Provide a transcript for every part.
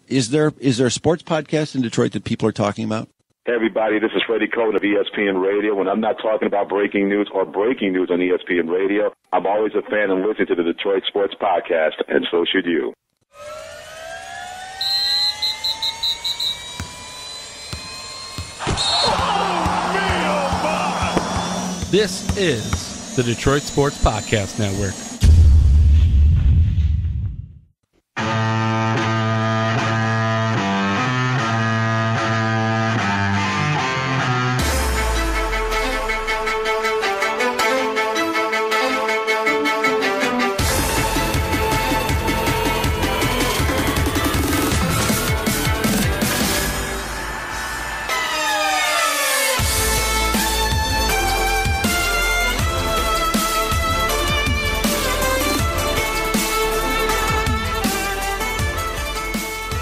Is there a sports podcast in Detroit that people are talking about? Hey, everybody, this is Freddie Cohen of ESPN Radio. When I'm not talking about breaking news or breaking news on ESPN Radio, I'm always a fan and listen to the Detroit Sports Podcast, and so should you. This is the Detroit Sports Podcast Network.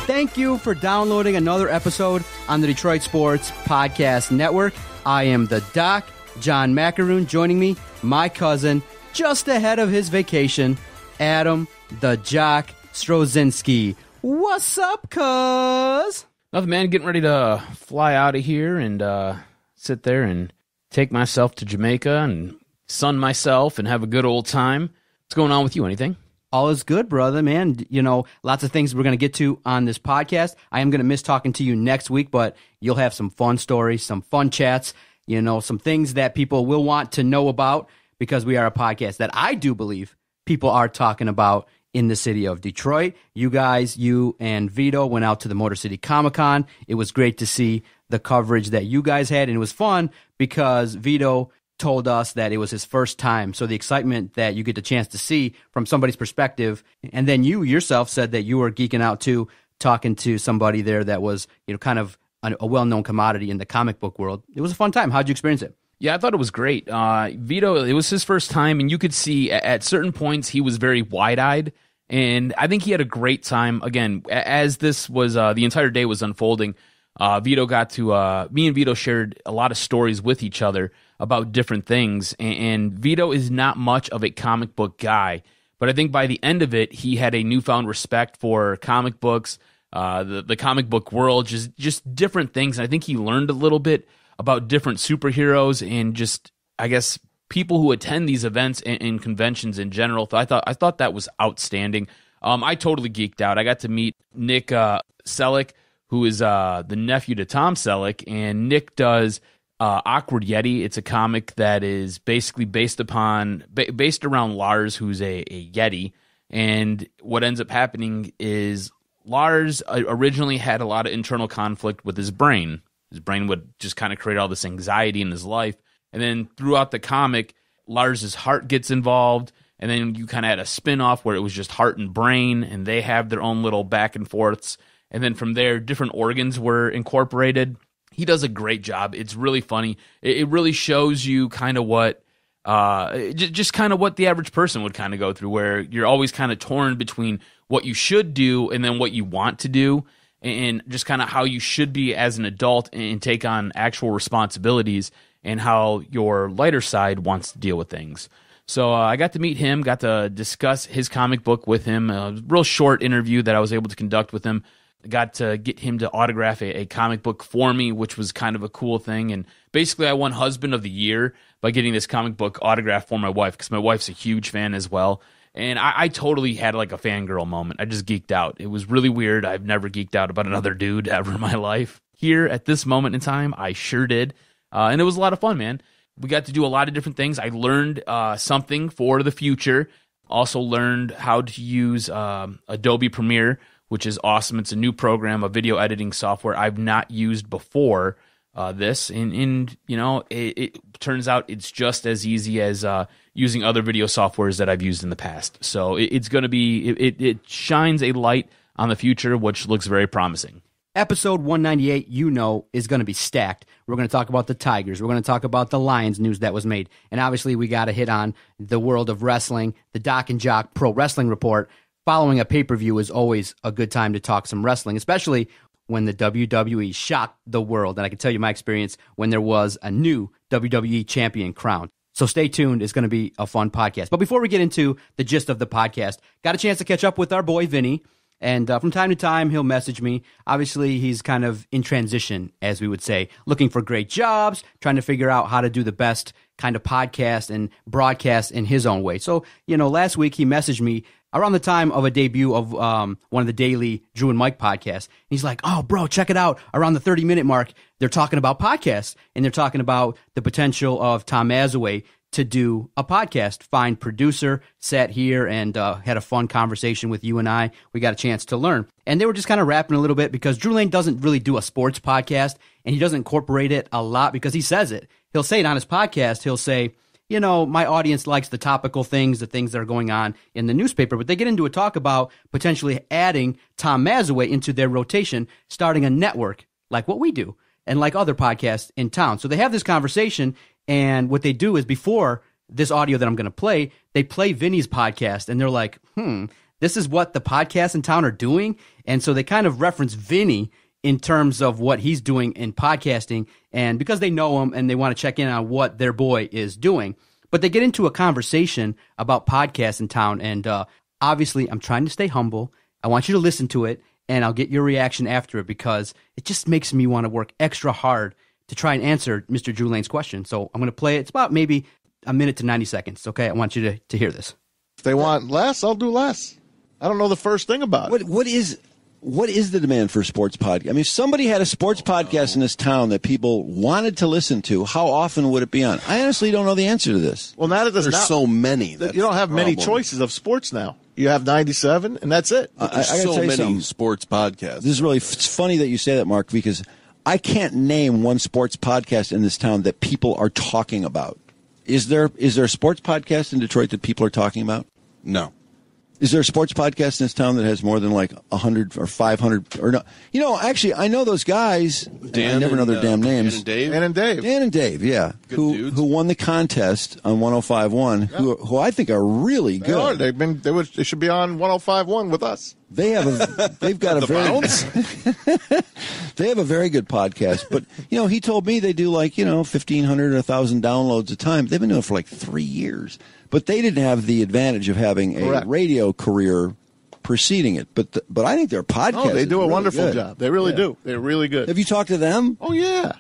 Thank you for downloading another episode on the Detroit Sports Podcast Network. I am the Doc, John Macaroon. Joining me, my cousin, just ahead of his vacation, Adam the Jock Strozinski. What's up, cuz? Nothing, man. Getting ready to fly out of here and sit there and take myself to Jamaica and sun myself and have a good old time. What's going on with you? Anything? All is good, brother, man. You know, lots of things we're going to get to on this podcast. I am going to miss talking to you next week, but you'll have some fun stories, some fun chats, you know, some things that people will want to know about because we are a podcast that I do believe people are talking about in the city of Detroit. You guys, you and Vito went out to the Motor City Comic-Con. It was great to see the coverage that you guys had, and it was fun because Vito told us that it was his first time. So the excitement that you get the chance to see from somebody's perspective, and then you yourself said that you were geeking out too, talking to somebody there that was, you know, kind of a well-known commodity in the comic book world. It was a fun time. How'd you experience it? Yeah, I thought it was great. Vito, it was his first time, and you could see at certain points he was very wide-eyed, and I think he had a great time. Again, as this was the entire day was unfolding, Vito got to me and Vito shared a lot of stories with each other about different things, and Vito is not much of a comic book guy, but I think by the end of it, he had a newfound respect for comic books, the comic book world, just different things, and I think he learned a little bit about different superheroes and just, I guess, people who attend these events and conventions in general. So I thought that was outstanding. I totally geeked out. I got to meet Nick Selleck, who is the nephew to Tom Selleck, and Nick does Awkward Yeti. It's a comic that is basically based around Lars, who's a Yeti, and what ends up happening is Lars originally had a lot of internal conflict with his brain. His brain would just kind of create all this anxiety in his life, and then throughout the comic, Lars's heart gets involved, and then you kind of had a spin-off where it was just heart and brain, and they have their own little back and forths, and then from there, different organs were incorporated. He does a great job. It's really funny. It really shows you kind of what, just kind of what the average person would kind of go through, where you're always kind of torn between what you should do and then what you want to do, and just kind of how you should be as an adult and take on actual responsibilities, and how your lighter side wants to deal with things. So I got to meet him, got to discuss his comic book with him, a real short interview that I was able to conduct with him. Got to get him to autograph a comic book for me, which was kind of a cool thing. And basically I won Husband of the Year by getting this comic book autograph for my wife, because my wife's a huge fan as well. And I totally had like a fangirl moment. I just geeked out. It was really weird. I've never geeked out about another dude ever in my life. Here at this moment in time, I sure did. And it was a lot of fun, man. We got to do a lot of different things. I learned something for the future. Also learned how to use Adobe Premiere, which is awesome. It's a new program, a video editing software I've not used before this. And you know, it turns out it's just as easy as using other video softwares that I've used in the past. So it's going to be, it shines a light on the future, which looks very promising. Episode 198, you know, is going to be stacked. We're going to talk about the Tigers. We're going to talk about the Lions news that was made. And obviously, we got to hit on the world of wrestling, the DocNJock Pro-Wrestling Report. Following a pay-per-view is always a good time to talk some wrestling, especially when the WWE shocked the world. And I can tell you my experience when there was a new WWE champion crowned. So stay tuned. It's going to be a fun podcast. But before we get into the gist of the podcast, got a chance to catch up with our boy Vinny And from time to time, he'll message me. Obviously, he's kind of in transition, as we would say, looking for great jobs, trying to figure out how to do the best kind of podcast and broadcast in his own way. So, last week he messaged me around the time of a debut of one of the daily Drew and Mike podcasts. He's like, oh, bro, check it out. Around the 30-minute mark, they're talking about podcasts, and they're talking about the potential of Tom Mazaway to do a podcast. Fine producer, sat here and had a fun conversation with you and I. We got a chance to learn. And they were just kind of rapping a little bit because Drew Lane doesn't really do a sports podcast, and he doesn't incorporate it a lot because he says it. He'll say it on his podcast. He'll say, my audience likes the topical things, the things that are going on in the newspaper, but they get into a talk about potentially adding Tom Mazaway into their rotation, starting a network like what we do and like other podcasts in town. So they have this conversation, and what they do is before this audio that I'm going to play, they play Vinny's podcast, and they're like, this is what the podcasts in town are doing? And so they kind of reference Vinny in terms of what he's doing in podcasting, and because they know him and they want to check in on what their boy is doing. But they get into a conversation about podcasts in town, and obviously I'm trying to stay humble. I want you to listen to it, and I'll get your reaction after it because it just makes me want to work extra hard to try and answer Mr. Drew Lane's question. So I'm going to play it. It's about maybe a minute to 90 seconds, okay? I want you to hear this. If they want less, I'll do less. I don't know the first thing about it. What is the demand for a sports podcast? I mean, if somebody had a sports podcast in this town that people wanted to listen to, how often would it be on? I honestly don't know the answer to this. Well, now that there's so many. You don't have many choices of sports now. You have 97, and that's it. There's so many sports podcasts. This is really it's funny that you say that, Mark, because I can't name one sports podcast in this town that people are talking about. Is there a sports podcast in Detroit that people are talking about? No. Is there a sports podcast in this town that has more than like 100 or 500 or no? Actually, I know those guys. I never know their damn names. Dan and Dave, yeah. Who won the contest on 105.1, who I think are really good. They should be on 105.1 with us. They have they've got a very they have a very good podcast, but he told me they do like 1,500 or 1,000 downloads a time. They've been doing it for like 3 years. But they didn't have the advantage of having a radio career preceding it. But I think their podcast they do a really wonderful good. job. They really do. They're really good. Have you talked to them? Oh, yeah.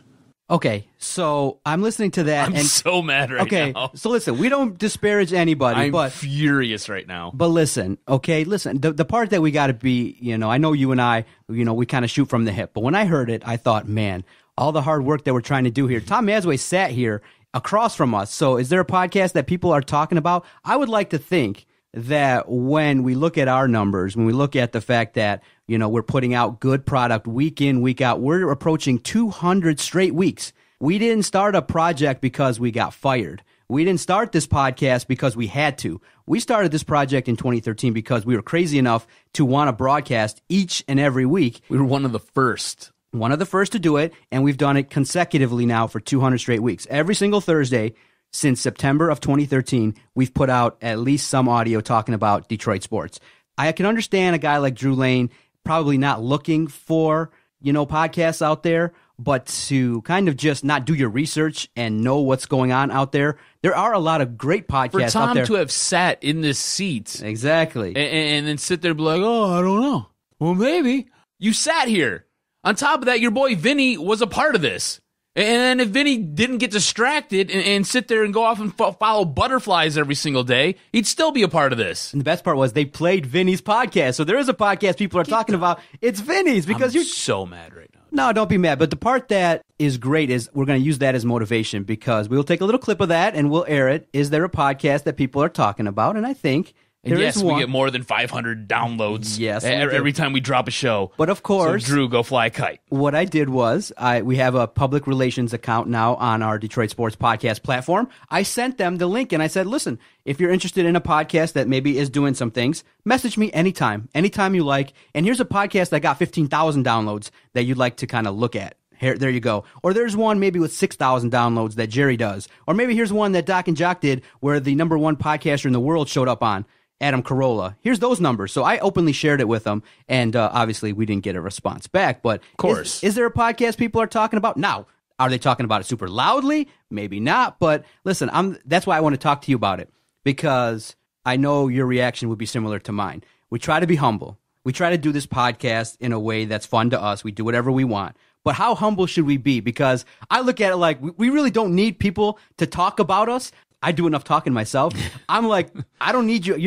Okay, so I'm listening to that. I'm so mad right now. Okay, so listen, we don't disparage anybody. I'm furious right now. But listen, the part that we got to be, I know you and I, we kind of shoot from the hip. But when I heard it, I thought, man, all the hard work that we're trying to do here. Tom Mazaway sat here across from us. So is there a podcast that people are talking about? I would like to think that when we look at our numbers, when we look at the fact that, we're putting out good product week in, week out, we're approaching 200 straight weeks. We didn't start a project because we got fired. We didn't start this podcast because we had to. We started this project in 2013 because we were crazy enough to want to broadcast each and every week. We were one of the first. One of the first to do it, and we've done it consecutively now for 200 straight weeks. Every single Thursday since September of 2013, we've put out at least some audio talking about Detroit sports. I can understand a guy like Drew Lane probably not looking for, podcasts out there, but to kind of just not do your research and know what's going on out there. There are a lot of great podcasts For Tom out there. to have sat in this seat. Exactly. And then sit there and be like, I don't know. Well, maybe. You sat here. On top of that, your boy Vinny was a part of this. And if Vinny didn't get distracted and sit there and go off and follow butterflies every single day, he'd still be a part of this. And the best part was they played Vinny's podcast. So there is a podcast people are talking about. It's Vinny's because I'm so mad right now. No, don't be mad. But the part that is great is we're going to use that as motivation because we'll take a little clip of that and we'll air it. Is there a podcast that people are talking about? And I think there is one. We get more than 500 downloads every time we drop a show. But of course, so Drew, go fly a kite. What I did was we have a public relations account now on our Detroit Sports Podcast platform. I sent them the link and I said, listen, if you're interested in a podcast that maybe is doing some things, message me anytime you like. And here's a podcast that got 15,000 downloads that you'd like to kind of look at. Here, there you go. Or there's one maybe with 6,000 downloads that Jerry does. Or maybe here's one that DocNJock did where the number one podcaster in the world showed up on. Adam Carolla. Here's those numbers. So I openly shared it with them, and obviously we didn't get a response back. But of course, is there a podcast people are talking about now? Are they talking about it super loudly? Maybe not. But listen, that's why I want to talk to you about it because I know your reaction would be similar to mine. We try to be humble. We try to do this podcast in a way that's fun to us. We do whatever we want. But how humble should we be? Because I look at it like we really don't need people to talk about us. I do enough talking myself. I'm like, I don't need you.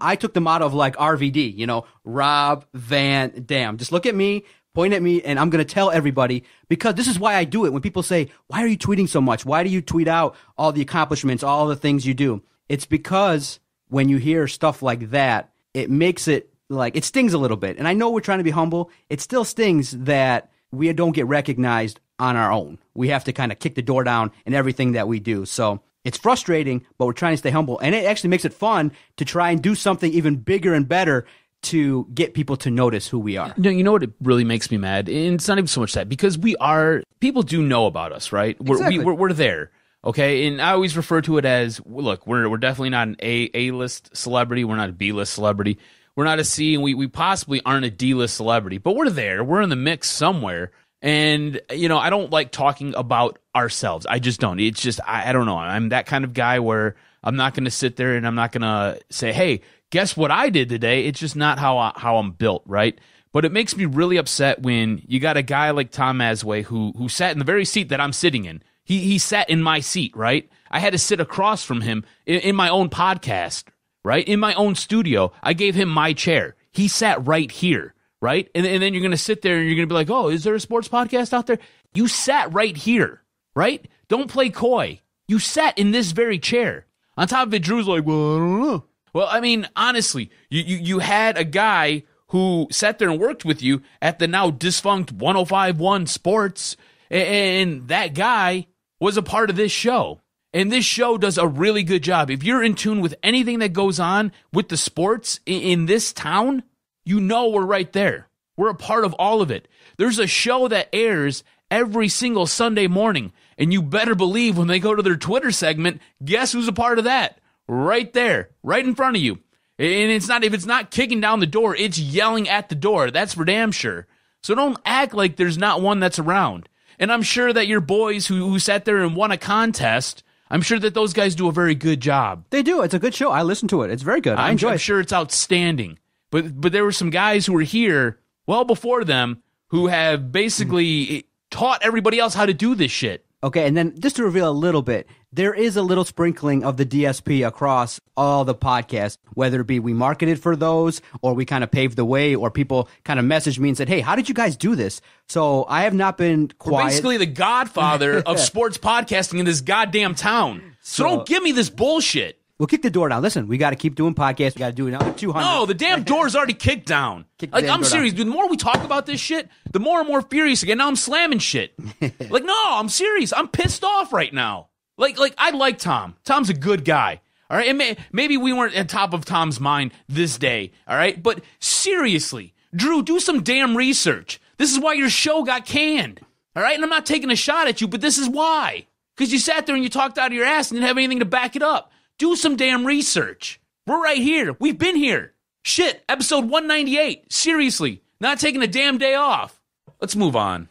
I took the motto of like RVD, Rob Van Dam. Just look at me, point at me, and I'm going to tell everybody, because this is why I do it. When people say, why are you tweeting so much? Why do you tweet out all the accomplishments, all the things you do? It's because when you hear stuff like that, it makes it like, it stings a little bit. And I know we're trying to be humble. It still stings that we don't get recognized on our own. We have to kind of kick the door down in everything that we do. So it's frustrating, but we're trying to stay humble. And it actually makes it fun to try and do something even bigger and better to get people to notice who we are. You know what it really makes me mad? And it's not even so much that, because people do know about us, right? Exactly. We're there, okay? And I always refer to it as, look, we're definitely not an A-list celebrity. We're not a B-list celebrity. We're not a C, and we possibly aren't a D-list celebrity. But we're there. We're in the mix somewhere. And, I don't like talking about ourselves. I just don't. It's just, I don't know. I'm that kind of guy where I'm not going to sit there and I'm not going to say, hey, guess what I did today? It's just not how I'm built, right? But it makes me really upset when you got a guy like Tom Masway who sat in the very seat that I'm sitting in. He sat in my seat, right? I had to sit across from him in my own podcast, right? In my own studio. I gave him my chair. He sat right here. Right? And then you're going to sit there and you're going to be like, oh, is there a sports podcast out there? You sat right here, right? Don't play coy. You sat in this very chair. On top of it, Drew's like, well, I don't know. Well, I mean, honestly, you had a guy who sat there and worked with you at the now defunct 105.1 Sports, and that guy was a part of this show. And this show does a really good job. If you're in tune with anything that goes on with the sports in this town, we're right there. We're a part of all of it. There's a show that airs every single Sunday morning, and you better believe when they go to their Twitter segment, guess who's a part of that? Right there, right in front of you. And if it's not kicking down the door, it's yelling at the door. That's for damn sure. So don't act like there's not one that's around. And I'm sure that your boys who sat there and won a contest, I'm sure that those guys do a very good job. They do. It's a good show. I listen to it. It's very good. I enjoy it. I'm sure it's outstanding. But there were some guys who were here well before them who have basically taught everybody else how to do this shit. Okay, and then just to reveal a little bit, there is a little sprinkling of the DSP across all the podcasts, whether it be we marketed for those or we kind of paved the way or people kind of messaged me and said, hey, how did you guys do this? So I have not been quiet. We're basically the godfather of sports podcasting in this goddamn town. So don't give me this bullshit. We'll kick the door down. Listen, we got to keep doing podcasts. We got to do another 200. No, the damn door's already kicked down. I'm serious, dude. The more we talk about this shit, the more and more furious again. Now I'm slamming shit. No, I'm serious. I'm pissed off right now. I like Tom. Tom's a good guy. All right, and maybe we weren't at top of Tom's mind this day. All right, but seriously, Drew, do some damn research. This is why your show got canned. All right, and I'm not taking a shot at you, but this is why. Because you sat there and you talked out of your ass and didn't have anything to back it up. Do some damn research. We're right here. We've been here. Shit, episode 198. Seriously, not taking a damn day off. Let's move on.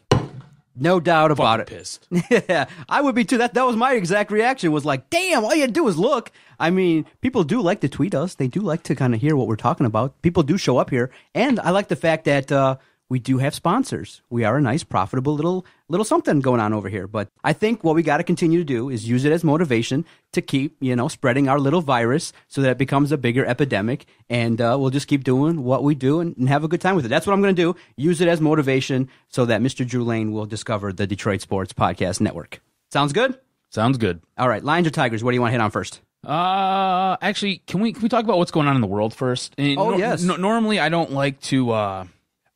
No doubt about it. Pissed. Yeah, I would be too. That was my exact reaction. Was like, damn, all you do is look. I mean, people do like to tweet us. They do like to kind of hear what we're talking about. People do show up here, and I like the fact that we do have sponsors. We are a nice, profitable little something going on over here. But I think what we got to continue to do is use it as motivation to keep, spreading our little virus so that it becomes a bigger epidemic. And we'll just keep doing what we do and have a good time with it. That's what I'm going to do. Use it as motivation so that Mr. Drew Lane will discover the Detroit Sports Podcast Network. Sounds good? Sounds good. All right. Lions or Tigers? What do you want to hit on first? Actually, can we talk about what's going on in the world first? Yes. Normally, I don't like to.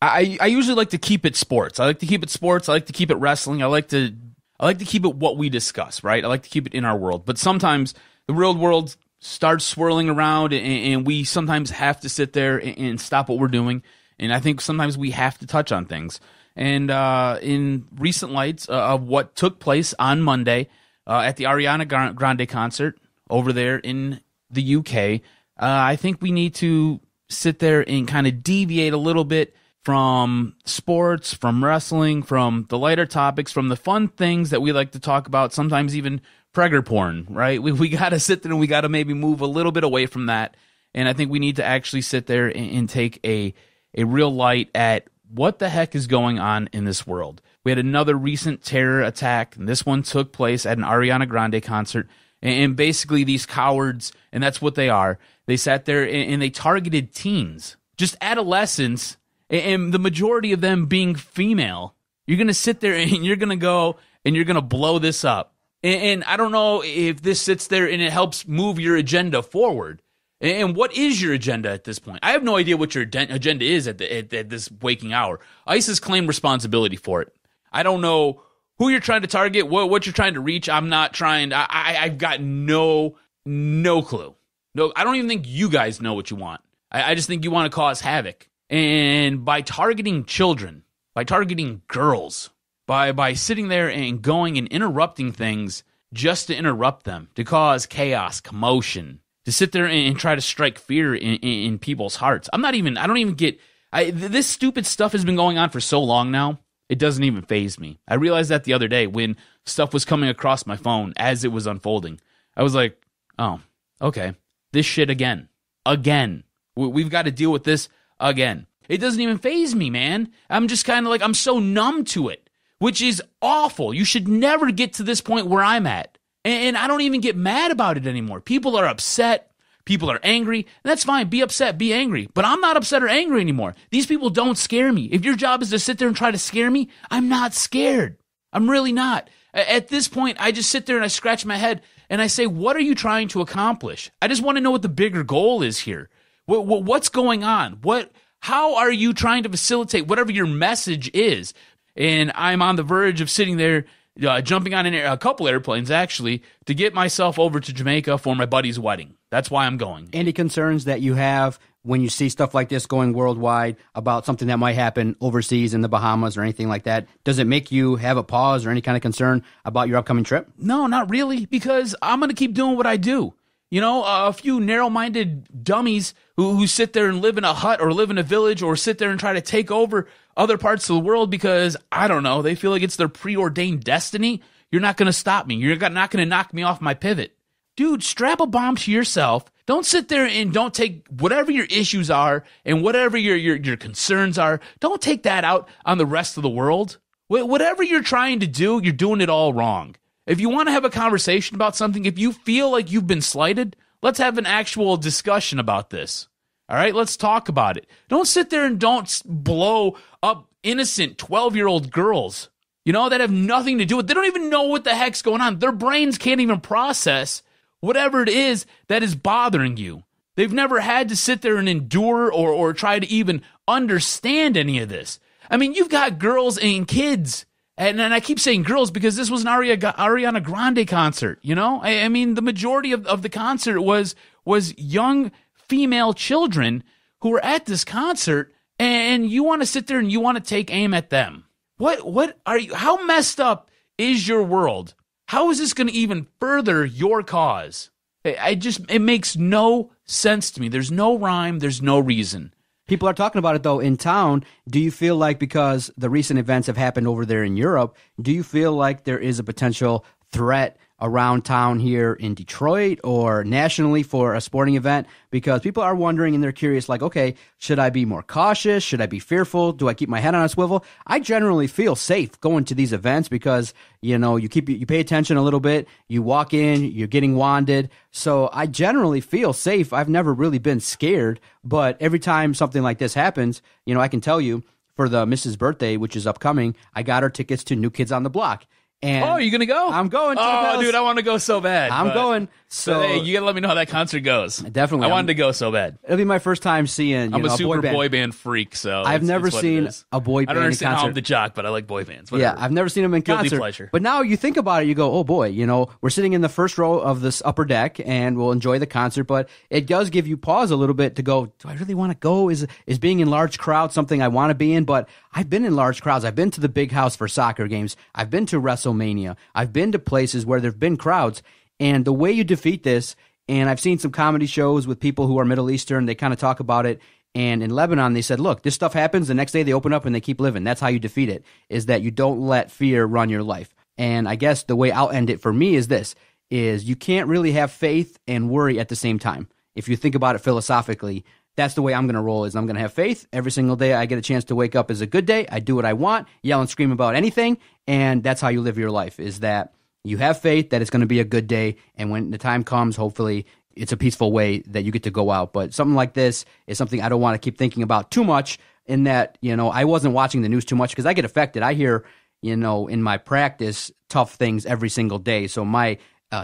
I usually like to keep it sports. I like to keep it sports. I like to keep it wrestling. I like to keep it what we discuss, right? I like to keep it in our world. But sometimes the real world starts swirling around, and we sometimes have to sit there and stop what we're doing. And I think sometimes we have to touch on things. And in recent lights of what took place on Monday at the Ariana Grande concert over there in the UK, I think we need to sit there and kind of deviate a little bit from sports, from wrestling, from the lighter topics, from the fun things that we like to talk about, sometimes even pregger porn, right? We got to sit there and we got to maybe move a little bit away from that. And I think we need to actually sit there and take a a real light at what the heck is going on in this world. We had another recent terror attack, and this one took place at an Ariana Grande concert. And basically these cowards, and that's what they are, they sat there and they targeted teens, just adolescents, and the majority of them being female. You're going to sit there and you're going to go and you're going to blow this up. And I don't know if this sits there and it helps move your agenda forward. And what is your agenda at this point? I have no idea what your agenda is at this waking hour. ICE has claimed responsibility for it. I don't know who you're trying to target, what you're trying to reach. I'm not trying. I've got no clue. No, I don't even think you guys know what you want. I just think you want to cause havoc. And by targeting children, by targeting girls, by sitting there and going and interrupting things just to interrupt them, to cause chaos, commotion, to sit there and try to strike fear in people's hearts. I don't even get, this stupid stuff has been going on for so long now, it doesn't even faze me. I realized that the other day when stuff was coming across my phone as it was unfolding. I was like, oh, okay, this shit again. We've got to deal with this again. It doesn't even faze me, man. I'm just kind of like, I'm so numb to it, which is awful. You should never get to this point where I'm at. And I don't even get mad about it anymore. People are upset. People are angry. And that's fine. Be upset. Be angry. But I'm not upset or angry anymore. These people don't scare me. If your job is to sit there and try to scare me, I'm not scared. I'm really not. At this point, I just sit there and I scratch my head and I say, what are you trying to accomplish? I just want to know what the bigger goal is here. What's going on? How are you trying to facilitate whatever your message is? And I'm on the verge of sitting there, jumping on a couple airplanes, actually, to get myself over to Jamaica for my buddy's wedding. That's why I'm going. Any concerns that you have when you see stuff like this going worldwide about something that might happen overseas in the Bahamas or anything like that? Does it make you have a pause or any kind of concern about your upcoming trip? No, not really, because I'm going to keep doing what I do. You know, a few narrow-minded dummies who sit there and live in a hut or live in a village or sit there and try to take over other parts of the world because, I don't know, they feel like it's their preordained destiny. You're not going to stop me. You're not going to knock me off my pivot. Dude, strap a bomb to yourself. Don't sit there and don't take whatever your issues are and whatever your concerns are. Don't take that out on the rest of the world. Whatever you're trying to do, you're doing it all wrong. If you want to have a conversation about something, if you feel like you've been slighted, let's have an actual discussion about this. All right, let's talk about it. Don't sit there and don't blow up innocent 12-year-old girls, that have nothing to do with it. They don't even know what the heck's going on. Their brains can't even process whatever it is that is bothering you. They've never had to sit there and endure or try to even understand any of this. I mean, you've got girls and kids. And I keep saying girls because this was an Ariana Grande concert, I mean, the majority of the concert was young female children who were at this concert, and you want to sit there and you want to take aim at them. What are you? How messed up is your world? How is this going to even further your cause? It makes no sense to me. There's no rhyme. There's no reason. People are talking about it, though, in town. Do you feel like because the recent events have happened over there in Europe, do you feel like there is a potential threat around town here in Detroit or nationally for a sporting event? Because people are wondering and they're curious, like, okay, should I be more cautious? Should I be fearful? Do I keep my head on a swivel? I generally feel safe going to these events because, you pay attention a little bit, you walk in, you're getting wanded. So I generally feel safe. I've never really been scared, but every time something like this happens, I can tell you for the Mrs. birthday, which is upcoming, I got her tickets to New Kids on the Block. And you gonna go? I'm going. Dude, I want to go so bad. I'm going. So hey, you gotta let me know how that concert goes. Definitely, I wanted to go so bad. It'll be my first time seeing. I'm a super boy band freak, so I've never seen a boy band. I don't understand in concert. how I'm the jock, but I like boy bands. Whatever. Yeah, I've never seen them in Guilty concert. pleasure. But now you think about it, you go, oh boy, we're sitting in the first row of this upper deck, and we'll enjoy the concert. But it does give you pause a little bit to go, do I really want to go? Is being in large crowds something I want to be in? But I've been in large crowds. I've been to the big house for soccer games. I've been to WrestleMania. I've been to places where there've been crowds. And the way you defeat this, and I've seen some comedy shows with people who are Middle Eastern, they kind of talk about it. And in Lebanon, they said, look, this stuff happens. The next day they open up and they keep living. That's how you defeat it, is that you don't let fear run your life. And I guess the way I'll end it for me is this, is you can't really have faith and worry at the same time. If you think about it philosophically, that's the way I'm going to roll. Is I'm going to have faith every single day. I get a chance to wake up is a good day. I do what I want, yell and scream about anything, and that's how you live your life. Is that you have faith that it's going to be a good day, and when the time comes, hopefully it's a peaceful way that you get to go out. But something like this is something I don't want to keep thinking about too much. In that, I wasn't watching the news too much because I get affected. I hear, in my practice, tough things every single day. So my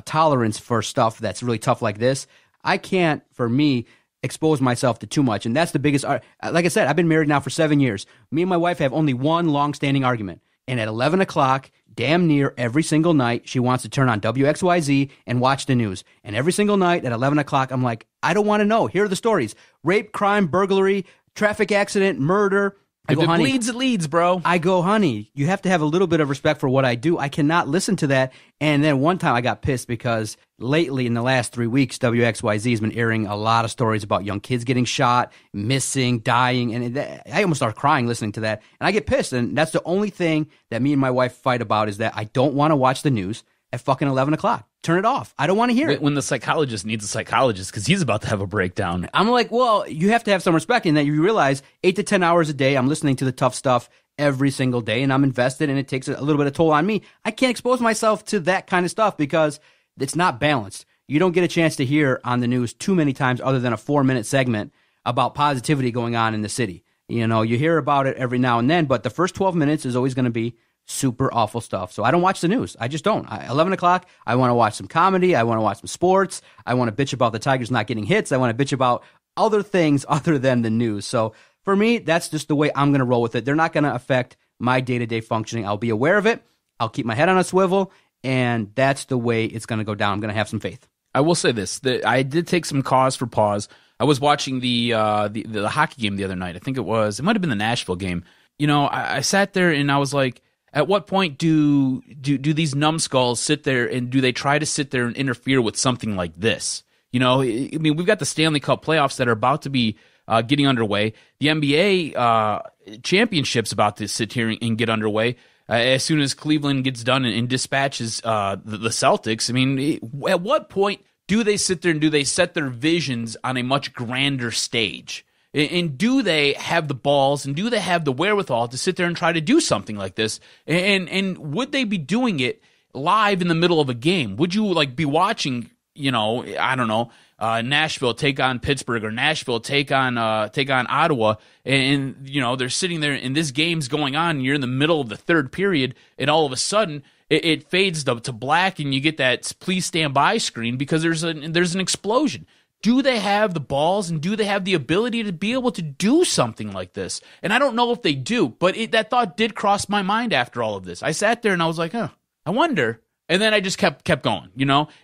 tolerance for stuff that's really tough like this, I can't, for me, expose myself to too much. And that's the biggest, like I said, I've been married now for 7 years. Me and my wife have only one long-standing argument. And at 11 o'clock, damn near every single night, she wants to turn on WXYZ and watch the news. And every single night at 11 o'clock, I'm like, I don't want to know. Here are the stories. Rape, crime, burglary, traffic accident, murder. If it bleeds, it leads, bro. I go, honey, you have to have a little bit of respect for what I do. I cannot listen to that. And then one time I got pissed because lately in the last 3 weeks, WXYZ has been airing a lot of stories about young kids getting shot, missing, dying. And I almost start crying listening to that. And I get pissed. And that's the only thing that me and my wife fight about is that I don't want to watch the news at fucking 11 o'clock. Turn it off. I don't want to hear it. When the psychologist needs a psychologist because he's about to have a breakdown. I'm like, well, you have to have some respect in that you realize 8 to 10 hours a day, I'm listening to the tough stuff every single day, and I'm invested, and it takes a little bit of toll on me. I can't expose myself to that kind of stuff because it's not balanced. You don't get a chance to hear on the news too many times other than a 4-minute segment about positivity going on in the city. You hear about it every now and then, but the first 12 minutes is always going to be super awful stuff. So I don't watch the news. I just don't. 11 o'clock, I want to watch some comedy. I want to watch some sports. I want to bitch about the Tigers not getting hits. I want to bitch about other things other than the news. So for me, that's just the way I'm going to roll with it. They're not going to affect my day-to-day functioning. I'll be aware of it. I'll keep my head on a swivel, and that's the way it's going to go down. I'm going to have some faith. I will say this. I did take some cause for pause. I was watching the hockey game the other night. I think it might have been the Nashville game. I sat there and I was like, at what point do these numbskulls sit there and do they try to sit there and interfere with something like this? We've got the Stanley Cup playoffs that are about to be getting underway. The NBA championship's about to sit here and get underway as soon as Cleveland gets done and dispatches the Celtics. At what point do they sit there and do they set their visions on a much grander stage? And do they have the balls and do they have the wherewithal to sit there and try to do something like this? And would they be doing it live in the middle of a game? Would you be watching, I don't know, Nashville take on Pittsburgh or Nashville take on Ottawa, and they're sitting there and this game's going on and you're in the middle of the third period and all of a sudden it fades to black and you get that please stand by screen because there's an explosion. Do they have the balls and do they have the ability to be able to do something like this? And I don't know if they do, but that thought did cross my mind after all of this. I sat there and I was like, I wonder. And then I just kept going,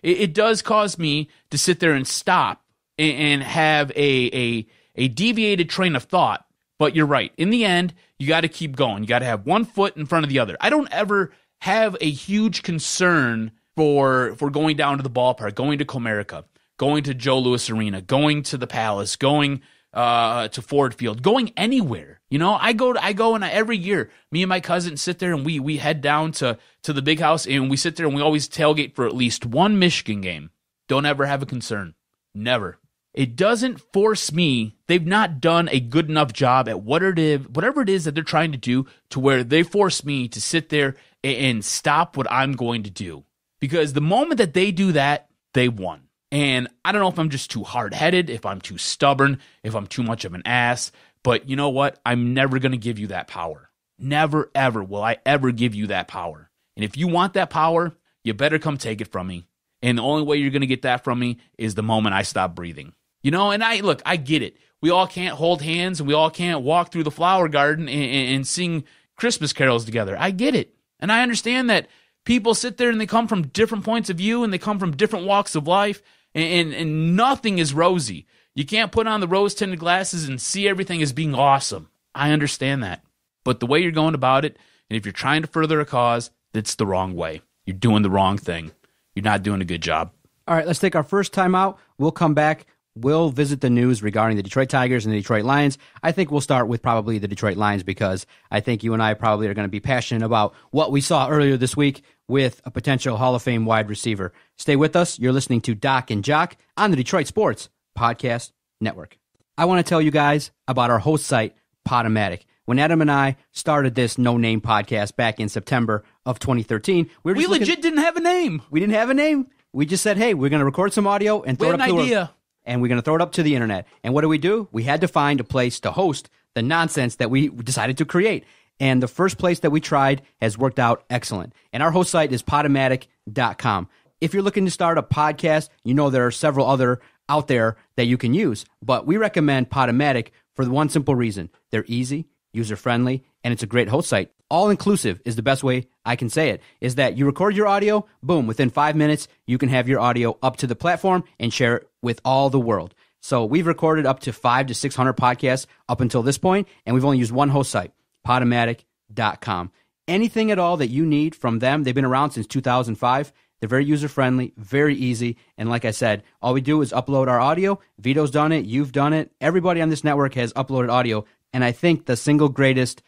It does cause me to sit there and stop and have a deviated train of thought. But you're right. In the end, you got to keep going. You got to have one foot in front of the other. I don't ever have a huge concern for going down to the ballpark, going to Comerica, going to Joe Louis Arena, going to the Palace, going to Ford Field, going anywhere. I go and every year, me and my cousin sit there and we head down to the big house and we sit there and we always tailgate for at least one Michigan game. Don't ever have a concern. Never. It doesn't force me. They've not done a good enough job at whatever it is that they're trying to do to where they force me to sit there and stop what I'm going to do. Because the moment that they do that, they won. And I don't know if I'm just too hard-headed, if I'm too stubborn, if I'm too much of an ass, but you know what? I'm never going to give you that power. Never, ever will I ever give you that power. And if you want that power, you better come take it from me. And the only way you're going to get that from me is the moment I stop breathing. And I get it. We all can't hold hands and we all can't walk through the flower garden and sing Christmas carols together. I get it. And I understand that people sit there and they come from different points of view and they come from different walks of life. And nothing is rosy. You can't put on the rose-tinted glasses and see everything as being awesome. I understand that. But the way you're going about it, and if you're trying to further a cause, it's the wrong way. You're doing the wrong thing. You're not doing a good job. All right, let's take our first time out. We'll come back. We'll visit the news regarding the Detroit Tigers and the Detroit Lions. I think we'll start with probably the Detroit Lions because I think you and I probably are going to be passionate about what we saw earlier this week with a potential Hall of Fame wide receiver. Stay with us. You're listening to Doc and Jock on the Detroit Sports Podcast Network. I want to tell you guys about our host site, Podomatic. When Adam and I started this no-name podcast back in September of 2013, we legit didn't have a name. We didn't have a name. We just said, hey, we're going to record some audio and throw it up and we're going to throw it up to the internet. And what do? We had to find a place to host the nonsense that we decided to create. And the first place that we tried has worked out excellent. And our host site is Podomatic.com. If you're looking to start a podcast, you know there are several other out there that you can use. But we recommend Podomatic for the one simple reason. They're easy, user-friendly, and it's a great host site. All-inclusive is the best way I can say it, is that you record your audio, boom, within 5 minutes, you can have your audio up to the platform and share it with all the world. So we've recorded up to 500 to 600 podcasts up until this point, and we've only used one host site, Podomatic.com. Anything at all that you need from them, they've been around since 2005. They're very user-friendly, very easy, and like I said, all we do is upload our audio. Vito's done it, you've done it, everybody on this network has uploaded audio, and I think the single greatest,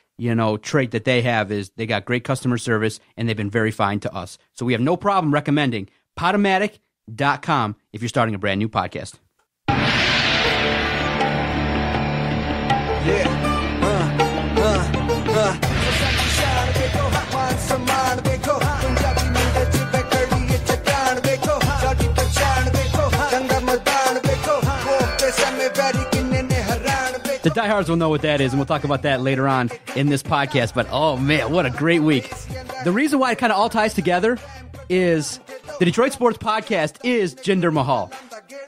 trait that they have is they got great customer service, and they've been very fine to us. So we have no problem recommending Podomatic.com if you're starting a brand new podcast. The diehards will know what that is, and we'll talk about that later on in this podcast. But, oh, man, what a great week. The reason why it kind of all ties together is the Detroit Sports Podcast is Jinder Mahal.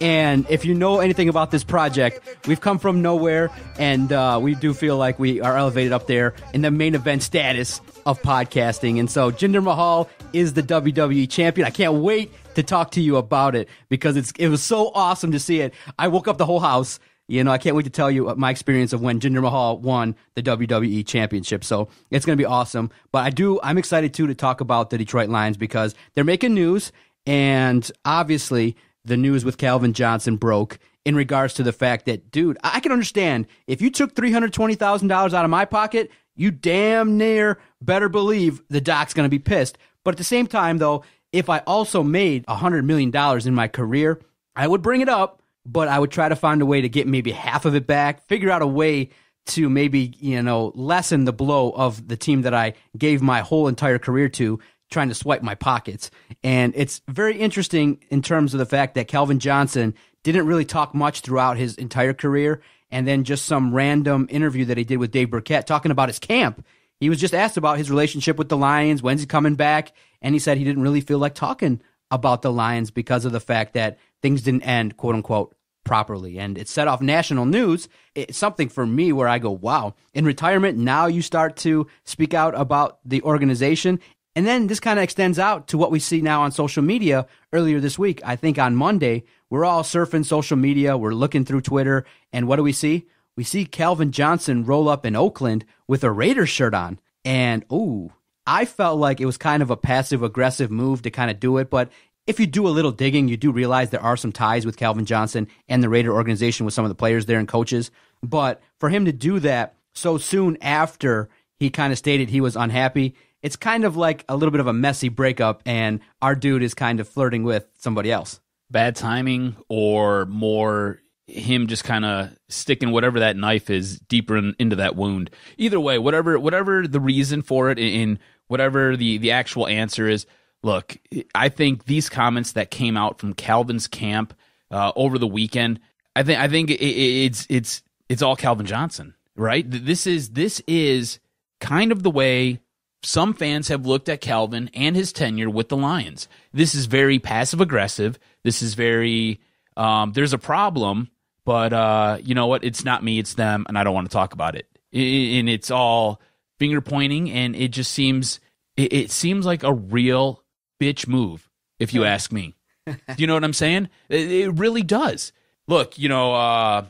And if you know anything about this project, we've come from nowhere, and we do feel like we are elevated up there in the main event status of podcasting. And so Jinder Mahal is the WWE champion. I can't wait to talk to you about it because it was so awesome to see it. I woke up the whole house. I can't wait to tell you my experience of when Jinder Mahal won the WWE Championship. So it's going to be awesome. But I'm excited, too, to talk about the Detroit Lions because they're making news. And obviously, the news with Calvin Johnson broke in regards to the fact that, dude, I can understand if you took $320,000 out of my pocket, you damn near better believe the doc's going to be pissed. But at the same time, though, if I also made $100 million in my career, I would bring it up. But I would try to find a way to get maybe half of it back, figure out a way to maybe, lessen the blow of the team that I gave my whole entire career to, trying to swipe my pockets. And it's very interesting in terms of the fact that Calvin Johnson didn't really talk much throughout his entire career. And then just some random interview that he did with Dave Burkett talking about his camp. He was just asked about his relationship with the Lions, when's he coming back? And he said he didn't really feel like talking about the Lions because of the fact that things didn't end, quote unquote, properly. And it set off national news. It's something for me where I go, wow, in retirement, now you start to speak out about the organization. And then this kind of extends out to what we see now on social media earlier this week. I think on Monday, we're all surfing social media. We're looking through Twitter. And what do we see? We see Calvin Johnson roll up in Oakland with a Raiders shirt on. And, I felt like it was kind of a passive-aggressive move to kind of do it, but if you do a little digging, you do realize there are some ties with Calvin Johnson and the Raider organization with some of the players there and coaches. But for him to do that so soon after he kind of stated he was unhappy, it's kind of like a little bit of a messy breakup, and our dude is kind of flirting with somebody else. Bad timing, or more him just kind of sticking whatever that knife is deeper into that wound. Either way, whatever the reason for it, in whatever the actual answer is, look, I think these comments that came out from Calvin's camp over the weekend, I think it's all Calvin Johnson, right? This is kind of the way some fans have looked at Calvin and his tenure with the Lions. This is very passive aggressive. This is very there's a problem, but you know what? It's not me, it's them, and I don't want to talk about it. And it's all finger pointing, and it just seems it seems like a real bitch move, if you ask me. Do you know what I'm saying? It really does. Look, I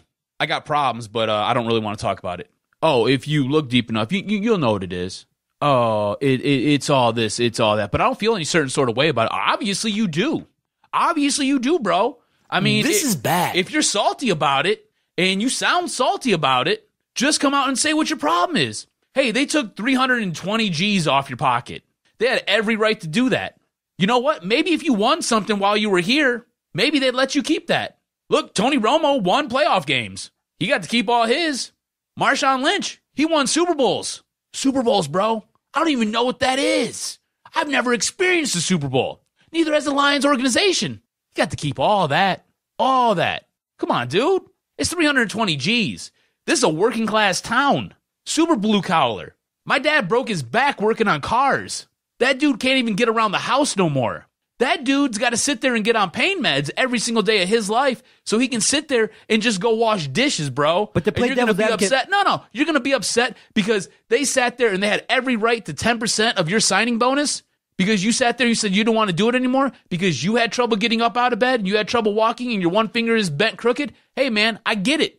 got problems, but I don't really want to talk about it. Oh, if you look deep enough, you'll know what it is. Oh, it's all this, it's all that. But I don't feel any certain sort of way about it. Obviously you do. Obviously you do, bro. I mean, this is bad. If you're salty about it, and you sound salty about it, just come out and say what your problem is. Hey, they took 320 G's off your pocket. They had every right to do that. You know what? Maybe if you won something while you were here, maybe they'd let you keep that. Look, Tony Romo won playoff games. he got to keep all his. Marshawn Lynch, he won Super Bowls. Super Bowls, bro. I don't even know what that is. I've never experienced a Super Bowl. Neither has the Lions organization. You got to keep all that. All that. Come on, dude. It's 320 G's. This is a working class town. Super blue collar. My dad broke his back working on cars. That dude can't even get around the house no more. That dude's got to sit there and get on pain meds every single day of his life so he can sit there and just go wash dishes, bro. But to play you're going to be devil's advocate, upset. No. You're going to be upset because they sat there and they had every right to 10% of your signing bonus because you sat there and you said you don't want to do it anymore because you had trouble getting up out of bed and you had trouble walking and your one finger is bent crooked. Hey, man, I get it,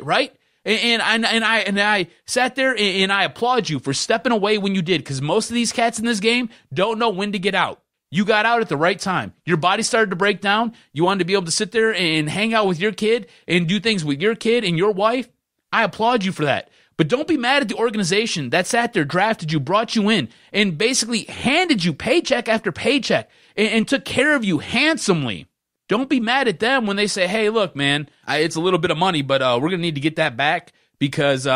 right? And I sat there and I applaud you for stepping away when you did because most of these cats in this game don't know when to get out. You got out at the right time. Your body started to break down. You wanted to be able to sit there and hang out with your kid and do things with your kid and your wife. I applaud you for that. But don't be mad at the organization that sat there, drafted you, brought you in, and basically handed you paycheck after paycheck and took care of you handsomely. Don't be mad at them when they say, hey, look, man, it's a little bit of money, but we're going to need to get that back because,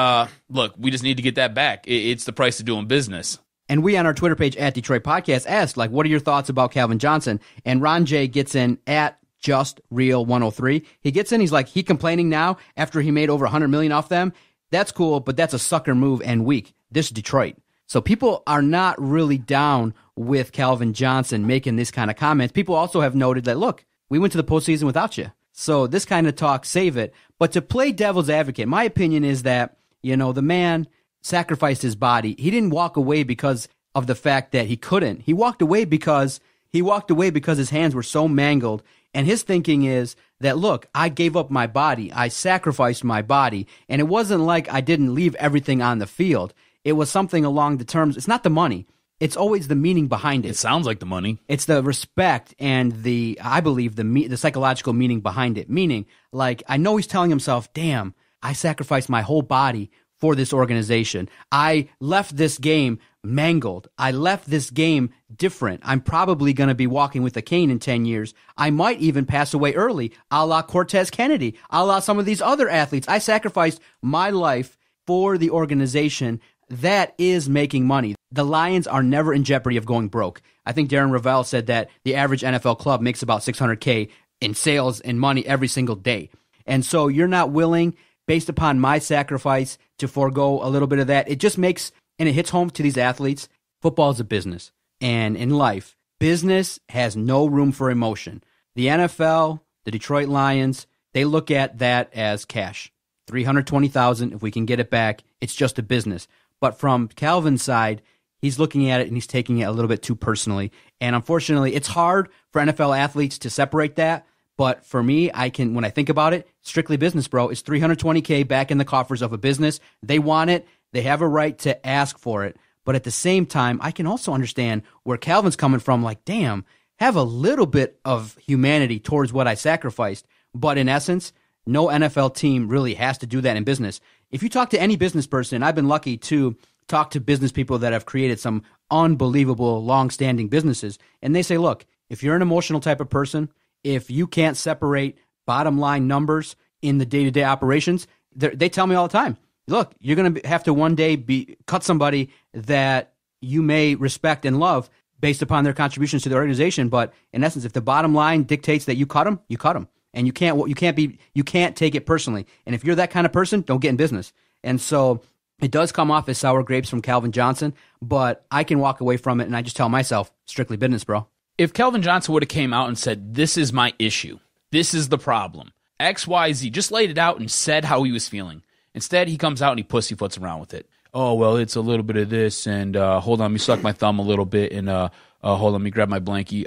look, we just need to get that back. It's the price of doing business. And we on our Twitter page at Detroit Podcast asked, like, what are your thoughts about Calvin Johnson? And Ron J gets in at JustReal103. He gets in, he's like, he complaining now after he made over $100 million off them. That's cool, but that's a sucker move and weak. This is Detroit. So people are not really down with Calvin Johnson making this kind of comments. People also have noted that, look, we went to the postseason without you. So this kind of talk, save it. But to play devil's advocate, my opinion is that, the man sacrificed his body. He didn't walk away because of the fact that he couldn't. He walked away because his hands were so mangled. And his thinking is that, look, I gave up my body. I sacrificed my body. And it wasn't like I didn't leave everything on the field. It was something along the terms. It's not the money. It's always the meaning behind it. It sounds like the money. It's the respect and I believe, the psychological meaning behind it. Meaning, like, I know he's telling himself, damn, I sacrificed my whole body for this organization. I left this game mangled. I left this game different. I'm probably going to be walking with a cane in 10 years. I might even pass away early, a la Cortez Kennedy, a la some of these other athletes. I sacrificed my life for the organization that is making money. The Lions are never in jeopardy of going broke. I think Darren Ravel said that the average NFL club makes about $600K in sales and money every single day. And so you're not willing, based upon my sacrifice, to forego a little bit of that. It just makes, and it hits home to these athletes, football is a business. And in life, business has no room for emotion. The NFL, the Detroit Lions, they look at that as cash. $320,000, if we can get it back, it's just a business. But from Calvin's side, he's looking at it and he's taking it a little bit too personally. And unfortunately, it's hard for NFL athletes to separate that. But for me, when I think about it, strictly business, bro. It's $320K back in the coffers of a business. They want it. They have a right to ask for it. But at the same time, I can also understand where Calvin's coming from. Like, damn, have a little bit of humanity towards what I sacrificed. But in essence, no NFL team really has to do that in business. If you talk to any business person, I've been lucky to talk to business people that have created some unbelievable, long-standing businesses. And they say, look, if you're an emotional type of person, if you can't separate bottom line numbers in the day-to-day operations, they tell me all the time, look, you're going to have to one day cut somebody that you may respect and love based upon their contributions to the organization. But in essence, if the bottom line dictates that you cut them, you cut them. And you can't take it personally. And if you're that kind of person, don't get in business. And so it does come off as sour grapes from Calvin Johnson, but I can walk away from it and I just tell myself, strictly business, bro. If Calvin Johnson would have came out and said, this is my issue, this is the problem, XYZ, just laid it out and said how he was feeling. Instead, he comes out and he pussyfoots around with it. Oh, well, it's a little bit of this, and hold on, let me suck my thumb a little bit, and hold on, let me grab my blankie.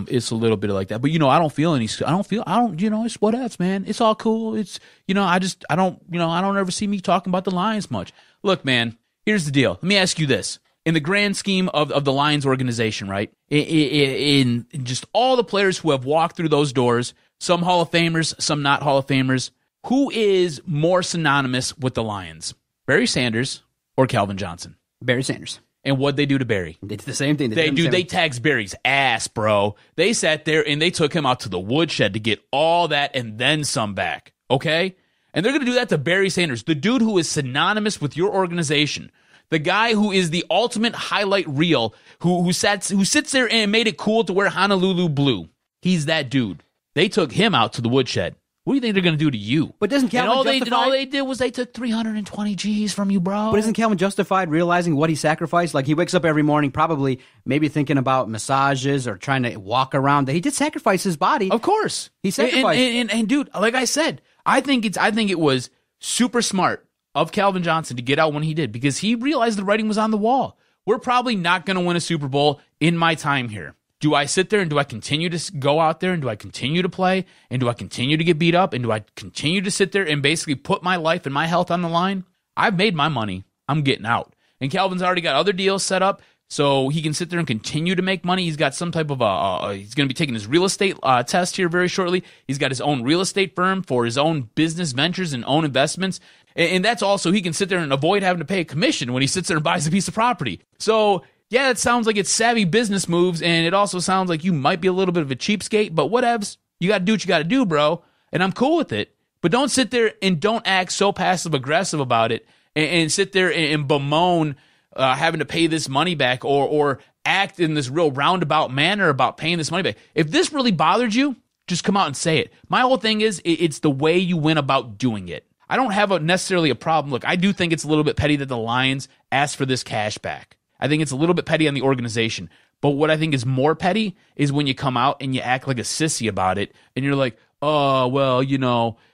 It's a little bit like that, but I don't feel it's what else, man. It's all cool. It's, I don't ever see me talking about the Lions much. Look, man, here's the deal. Let me ask you this. In the grand scheme of the Lions organization, right? In just all the players who have walked through those doors, some Hall of Famers, some not Hall of Famers, who is more synonymous with the Lions? Barry Sanders or Calvin Johnson? Barry Sanders. And what'd they do to Barry? They did the same thing. They taxed Barry's ass, bro. They sat there and they took him out to the woodshed to get all that and then some back, okay? And they're going to do that to Barry Sanders, the dude who is synonymous with your organization. The guy who is the ultimate highlight reel, who sits there and made it cool to wear Honolulu blue. He's that dude. They took him out to the woodshed. What do you think they're going to do to you? But doesn't Calvin justify... all they did was they took 320 G's from you, bro. But isn't Calvin justified realizing what he sacrificed? Like, he wakes up every morning probably maybe thinking about massages or trying to walk around. He did sacrifice his body. Of course. He sacrificed. And dude, like I said, I think it was super smart of Calvin Johnson to get out when he did, because he realized the writing was on the wall. We're probably not going to win a Super Bowl in my time here. Do I sit there and do I continue to go out there and do I continue to play and do I continue to get beat up and do I continue to sit there and basically put my life and my health on the line? I've made my money. I'm getting out. And Calvin's already got other deals set up so he can sit there and continue to make money. He's got some type of he's going to be taking his real estate test here very shortly. He's got his own real estate firm for his own business ventures and own investments. And that's also, he can sit there and avoid having to pay a commission when he sits there and buys a piece of property. So, yeah, it sounds like it's savvy business moves, and it also sounds like you might be a little bit of a cheapskate, but whatevs. You got to do what you got to do, bro, and I'm cool with it. But don't sit there and don't act so passive-aggressive about it and sit there and bemoan having to pay this money back or act in this real roundabout manner about paying this money back. If this really bothered you, just come out and say it. My whole thing is it's the way you went about doing it. I don't have necessarily a problem. Look, I do think it's a little bit petty that the Lions asked for this cash back. I think it's a little bit petty on the organization. But what I think is more petty is when you come out and you act like a sissy about it, and you're like, oh, well,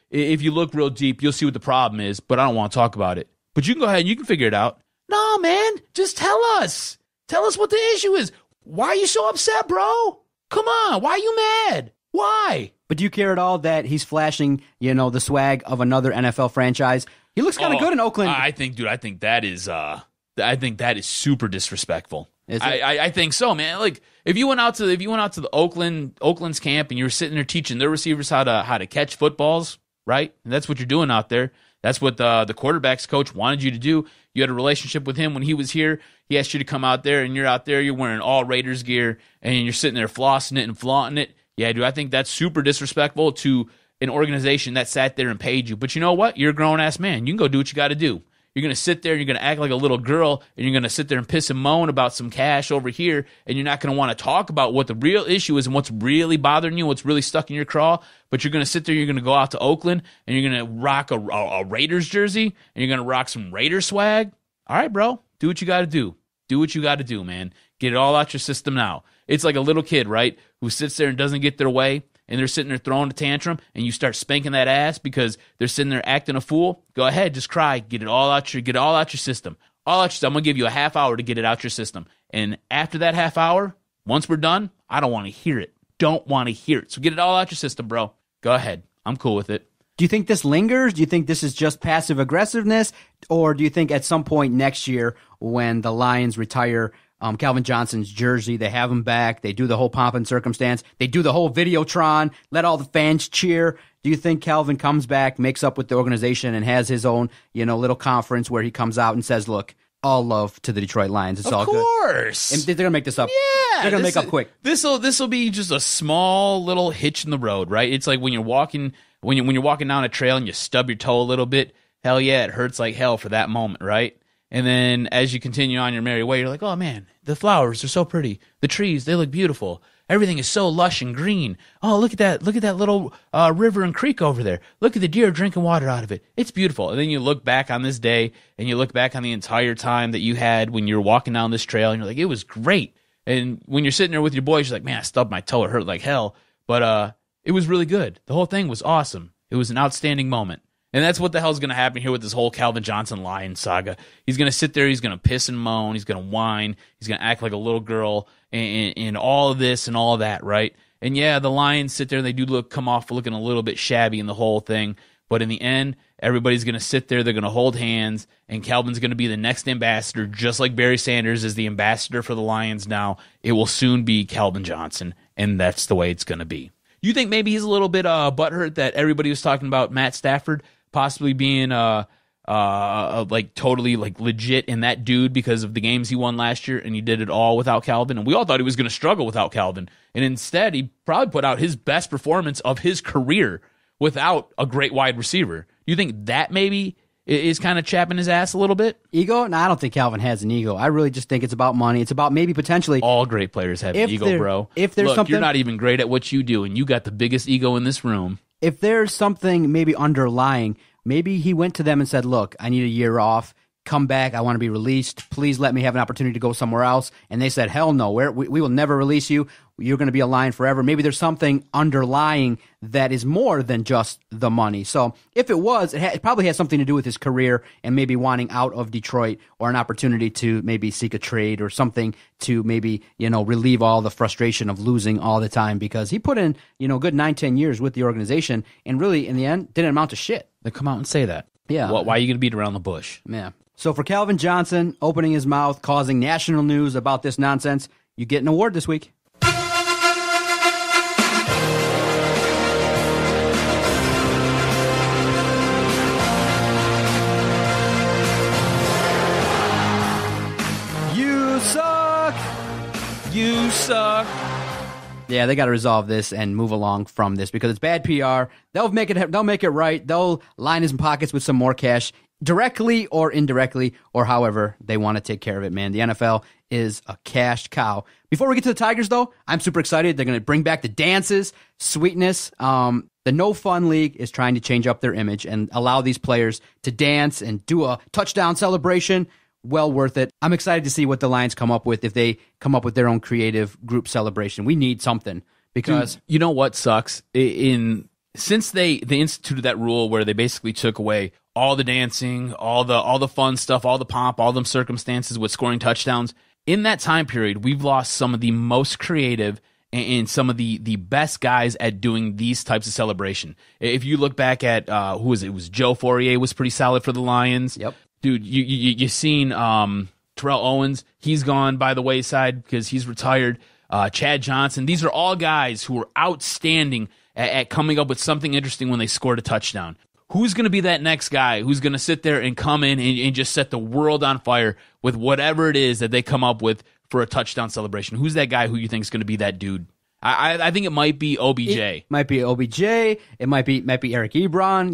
if you look real deep, you'll see what the problem is, but I don't want to talk about it. But you can go ahead and you can figure it out. No, man, just tell us. Tell us what the issue is. Why are you so upset, bro? Come on, why are you mad? Why? But do you care at all that he's flashing, the swag of another NFL franchise? He looks kind of good in Oakland. I think that is super disrespectful. I think so, man. Like, if you went out to the Oakland's camp and you were sitting there teaching their receivers how to catch footballs, right? And that's what you're doing out there. That's what the quarterback's coach wanted you to do. You had a relationship with him when he was here. He asked you to come out there, and you're out there. You're wearing all Raiders gear, and you're sitting there flossing it and flaunting it. Yeah, dude, I think that's super disrespectful to an organization that sat there and paid you. But you know what? You're a grown-ass man. You can go do what you got to do. You're going to sit there and you're going to act like a little girl, and you're going to sit there and piss and moan about some cash over here, and you're not going to want to talk about what the real issue is and what's really bothering you, what's really stuck in your craw. But you're going to sit there, you're going to go out to Oakland, and you're going to rock a Raiders jersey, and you're going to rock some Raider swag. All right, bro, do what you got to do. Do what you got to do, man. Get it all out your system now. It's like a little kid, right, who sits there and doesn't get their way, and they're sitting there throwing a tantrum, and you start spanking that ass because they're sitting there acting a fool. Go ahead, just cry. Get it all out your system. All out your system. I'm going to give you a half hour to get it out your system. And after that half hour, once we're done, I don't want to hear it. Don't want to hear it. So get it all out your system, bro. Go ahead. I'm cool with it. Do you think this lingers? Do you think this is just passive aggressiveness? Or do you think at some point next year when the Lions retire Calvin Johnson's jersey, they have him back, they do the whole pomp and circumstance, they do the whole Videotron, let all the fans cheer? Do you think Calvin comes back, makes up with the organization, and has his own, little conference where he comes out and says, look, all love to the Detroit Lions. It's all good. Of course. And they're going to make this up. Yeah. They're going to make up quick. This will be just a small little hitch in the road, right? It's like when you're walking down a trail and you stub your toe a little bit. Hell yeah, it hurts like hell for that moment, right? And then as you continue on your merry way, you're like, oh man, the flowers are so pretty. The trees, they look beautiful. Everything is so lush and green. Oh, look at that little river and creek over there. Look at the deer drinking water out of it. It's beautiful. And then you look back on this day and you look back on the entire time that you had when you were walking down this trail and you're like, it was great. And when you're sitting there with your boys, you're like, man, I stubbed my toe. It hurt like hell. But it was really good. The whole thing was awesome. It was an outstanding moment. And that's what the hell's going to happen here with this whole Calvin Johnson Lions saga. He's going to sit there, he's going to piss and moan, he's going to whine, he's going to act like a little girl, and all of this and all of that, right? And yeah, the Lions sit there and they do come off looking a little bit shabby in the whole thing. But in the end, everybody's going to sit there, they're going to hold hands, and Calvin's going to be the next ambassador, just like Barry Sanders is the ambassador for the Lions now. It will soon be Calvin Johnson, and that's the way it's going to be. You think maybe he's a little bit butthurt that everybody was talking about Matt Stafford possibly being like totally like legit in that dude because of the games he won last year, and he did it all without Calvin, and we all thought he was going to struggle without Calvin, and instead he probably put out his best performance of his career without a great wide receiver. Do you think that maybe is kind of chapping his ass a little bit? Ego? No, I don't think Calvin has an ego. I really just think it's about money. It's about maybe potentially. All great players have an ego, bro. If there's something, you're not even great at what you do, and you got the biggest ego in this room. If there's something maybe underlying, maybe he went to them and said, look, I need a year off. Come back. I want to be released. Please let me have an opportunity to go somewhere else. And they said, hell no, we will never release you. You're going to be a Lion forever. Maybe there's something underlying that is more than just the money. So if it was, it probably has something to do with his career and maybe wanting out of Detroit, or an opportunity to maybe seek a trade or something to maybe, relieve all the frustration of losing all the time, because he put in, good 9-10 years with the organization and really in the end didn't amount to shit. They come out and say that. Yeah. Why are you going to beat around the bush? Yeah. So for Calvin Johnson opening his mouth, causing national news about this nonsense, you get an award this week. You suck. You suck. Yeah, they got to resolve this and move along from this, because it's bad PR. They'll make it right. They'll line his pockets with some more cash, directly or indirectly, or however they want to take care of it, man. The NFL is a cash cow. Before we get to the Tigers, though, I'm super excited. They're going to bring back the dances, sweetness. The No Fun League is trying to change up their image and allow these players to dance and do a touchdown celebration. Well worth it. I'm excited to see what the Lions come up with, if they come up with their own creative group celebration. We need something, because... Dude, you know what sucks? Since they instituted that rule where they basically took away all the dancing, all the fun stuff, all the pomp, all them circumstances with scoring touchdowns, in that time period, we've lost some of the most creative and some of the best guys at doing these types of celebration. If you look back at, who was it? It was Joe Fourier was pretty solid for the Lions. Yep. Dude, you seen Terrell Owens. He's gone by the wayside because he's retired. Chad Johnson. These are all guys who are outstanding at coming up with something interesting when they scored a touchdown. Who's going to be that next guy who's going to sit there and come in and just set the world on fire with whatever it is that they come up with for a touchdown celebration? Who's that guy who you think is going to be that dude? I think it might be OBJ. It might be OBJ. It might be Eric Ebron.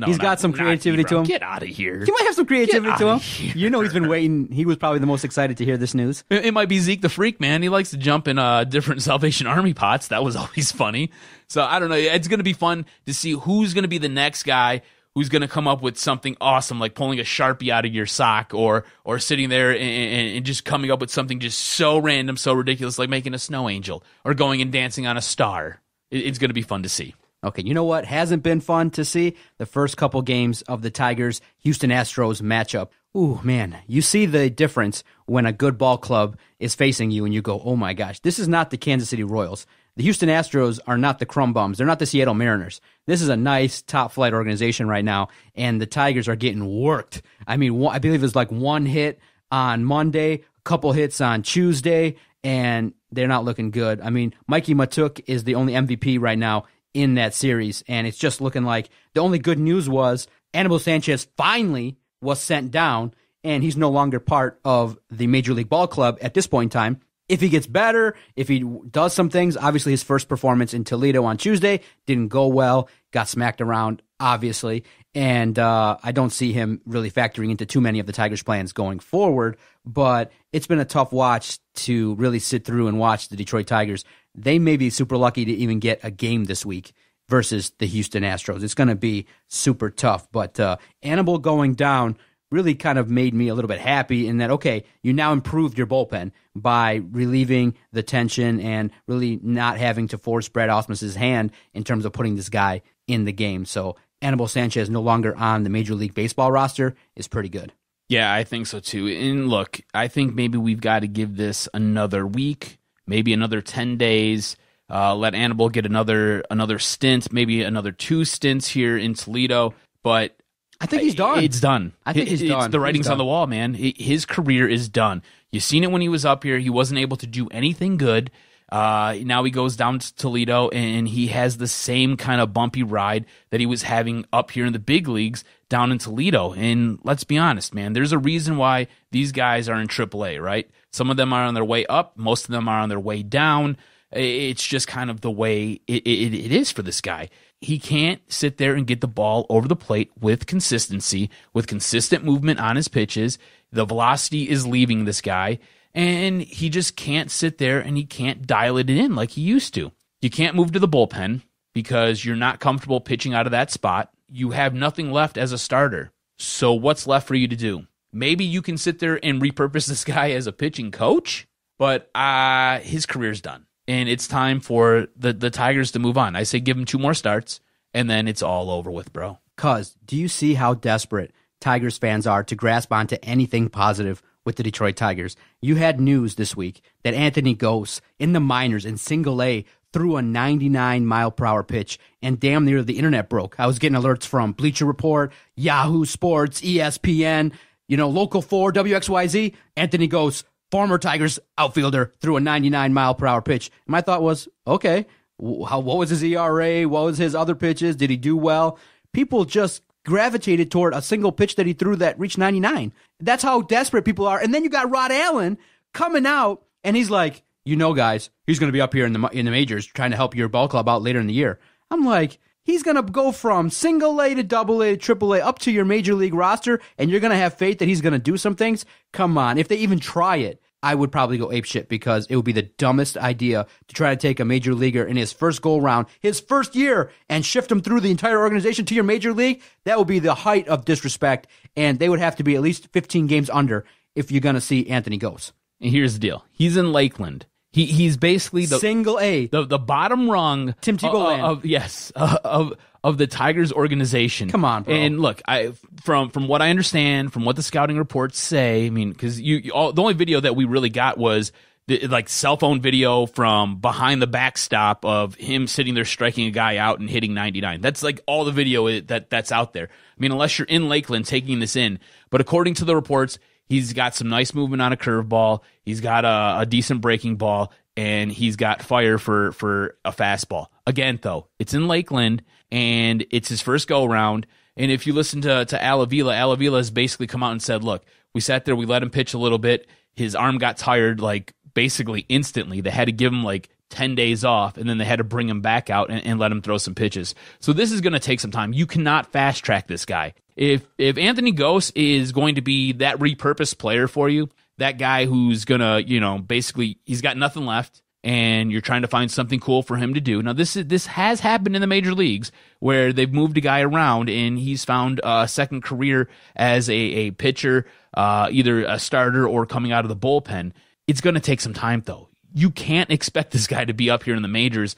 He's got some creativity to him. Get out of here. He might have some creativity to him. He's been waiting. He was probably the most excited to hear this news. It might be Zeke the Freak, man. He likes to jump in different Salvation Army pots. That was always funny. So I don't know. It's going to be fun to see who's going to be the next guy who's going to come up with something awesome, like pulling a Sharpie out of your sock, or sitting there and just coming up with something just so random, so ridiculous, like making a snow angel or going and dancing on a star. It's going to be fun to see. Okay, you know what hasn't been fun to see? The first couple games of the Tigers-Houston Astros matchup. Ooh, man, you see the difference when a good ball club is facing you and you go, oh my gosh, this is not the Kansas City Royals. The Houston Astros are not the crumb bums. They're not the Seattle Mariners. This is a nice top-flight organization right now, and the Tigers are getting worked. I mean, I believe it was like one hit on Monday, a couple hits on Tuesday, and they're not looking good. I mean, Mikey Matuk is the only MVP right now in that series, and it's just looking like the only good news was Anibal Sanchez finally was sent down, and he's no longer part of the Major League Ball Club at this point in time. If he gets better, if he does some things, obviously his first performance in Toledo on Tuesday didn't go well, got smacked around, obviously, and I don't see him really factoring into too many of the Tigers' plans going forward, but it's been a tough watch to really sit through and watch the Detroit Tigers. They may be super lucky to even get a game this week versus the Houston Astros. It's going to be super tough, but Anibal going down really kind of made me a little bit happy in that, okay, you now improved your bullpen by relieving the tension and really not having to force Brad Ausmus's hand in terms of putting this guy in the game. So Anibal Sanchez no longer on the Major League Baseball roster is pretty good. Yeah, I think so too. And look, I think maybe we've got to give this another week, maybe another 10 days, let Anibal get another stint, maybe another 2 stints here in Toledo, but I think he's done. It's done. I think he's done. The writing's on the wall, man. His career is done. You've seen it when he was up here. He wasn't able to do anything good. Now he goes down to Toledo, and he has the same kind of bumpy ride that he was having up here in the big leagues down in Toledo. And let's be honest, man, there's a reason why these guys are in AAA, right? Some of them are on their way up. Most of them are on their way down. It's just kind of the way it is for this guy. he can't sit there and get the ball over the plate with consistency, with consistent movement on his pitches. The velocity is leaving this guy, and he just can't sit there and he can't dial it in like he used to. You can't move to the bullpen because you're not comfortable pitching out of that spot. You have nothing left as a starter. So what's left for you to do? Maybe you can sit there and repurpose this guy as a pitching coach, but his career's done. And it's time for the Tigers to move on. I say give him 2 more starts, and then it's all over with, bro. Cuz, do you see how desperate Tigers fans are to grasp onto anything positive with the Detroit Tigers? You had news this week that Anthony Gose in the minors in single A threw a 99-mile-per-hour pitch, and damn near the internet broke. I was getting alerts from Bleacher Report, Yahoo Sports, ESPN, Local 4, WXYZ. Anthony Gose, former Tigers outfielder, threw a 99-mile-per-hour pitch. And my thought was, okay, what was his ERA? What was his other pitches? Did he do well? People just gravitated toward a single pitch that he threw that reached 99. That's how desperate people are. And then you got Rod Allen coming out, and he's like, guys, he's going to be up here in the majors trying to help your ball club out later in the year. I'm like, he's going to go from single A to double A to triple A up to your major league roster, and you're going to have faith that he's going to do some things? Come on. If they even try it, I would probably go apeshit because it would be the dumbest idea to try to take a major leaguer in his first go-round, his first year, and shift him through the entire organization to your major league. That would be the height of disrespect, and they would have to be at least 15 games under if you're going to see Anthony Gose. And here's the deal. He's in Lakeland. He's basically the single A, the bottom rung Tim Tebow of the Tigers organization. Come on, bro. And look, from what I understand, from what the scouting reports say, I mean, because the only video that we really got was the cell phone video from behind the backstop of him sitting there striking a guy out and hitting 99. That's like all the video that's out there. I mean, unless you're in Lakeland taking this in, but according to the reports, he's got some nice movement on a curveball. He's got a decent breaking ball, and he's got fire for a fastball. Again, though, it's in Lakeland, and it's his first go-around. And if you listen to Al Avila has basically come out and said, look, we sat there, we let him pitch a little bit. His arm got tired, basically instantly. They had to give him 10 days off, and then they had to bring him back out and let him throw some pitches. So this is going to take some time. You cannot fast-track this guy. If Anthony Gose is going to be that repurposed player for you, that guy who's going to, basically he's got nothing left and you're trying to find something cool for him to do. Now, this has happened in the major leagues where they've moved a guy around and he's found a second career as a pitcher, either a starter or coming out of the bullpen. It's going to take some time, though. You can't expect this guy to be up here in the majors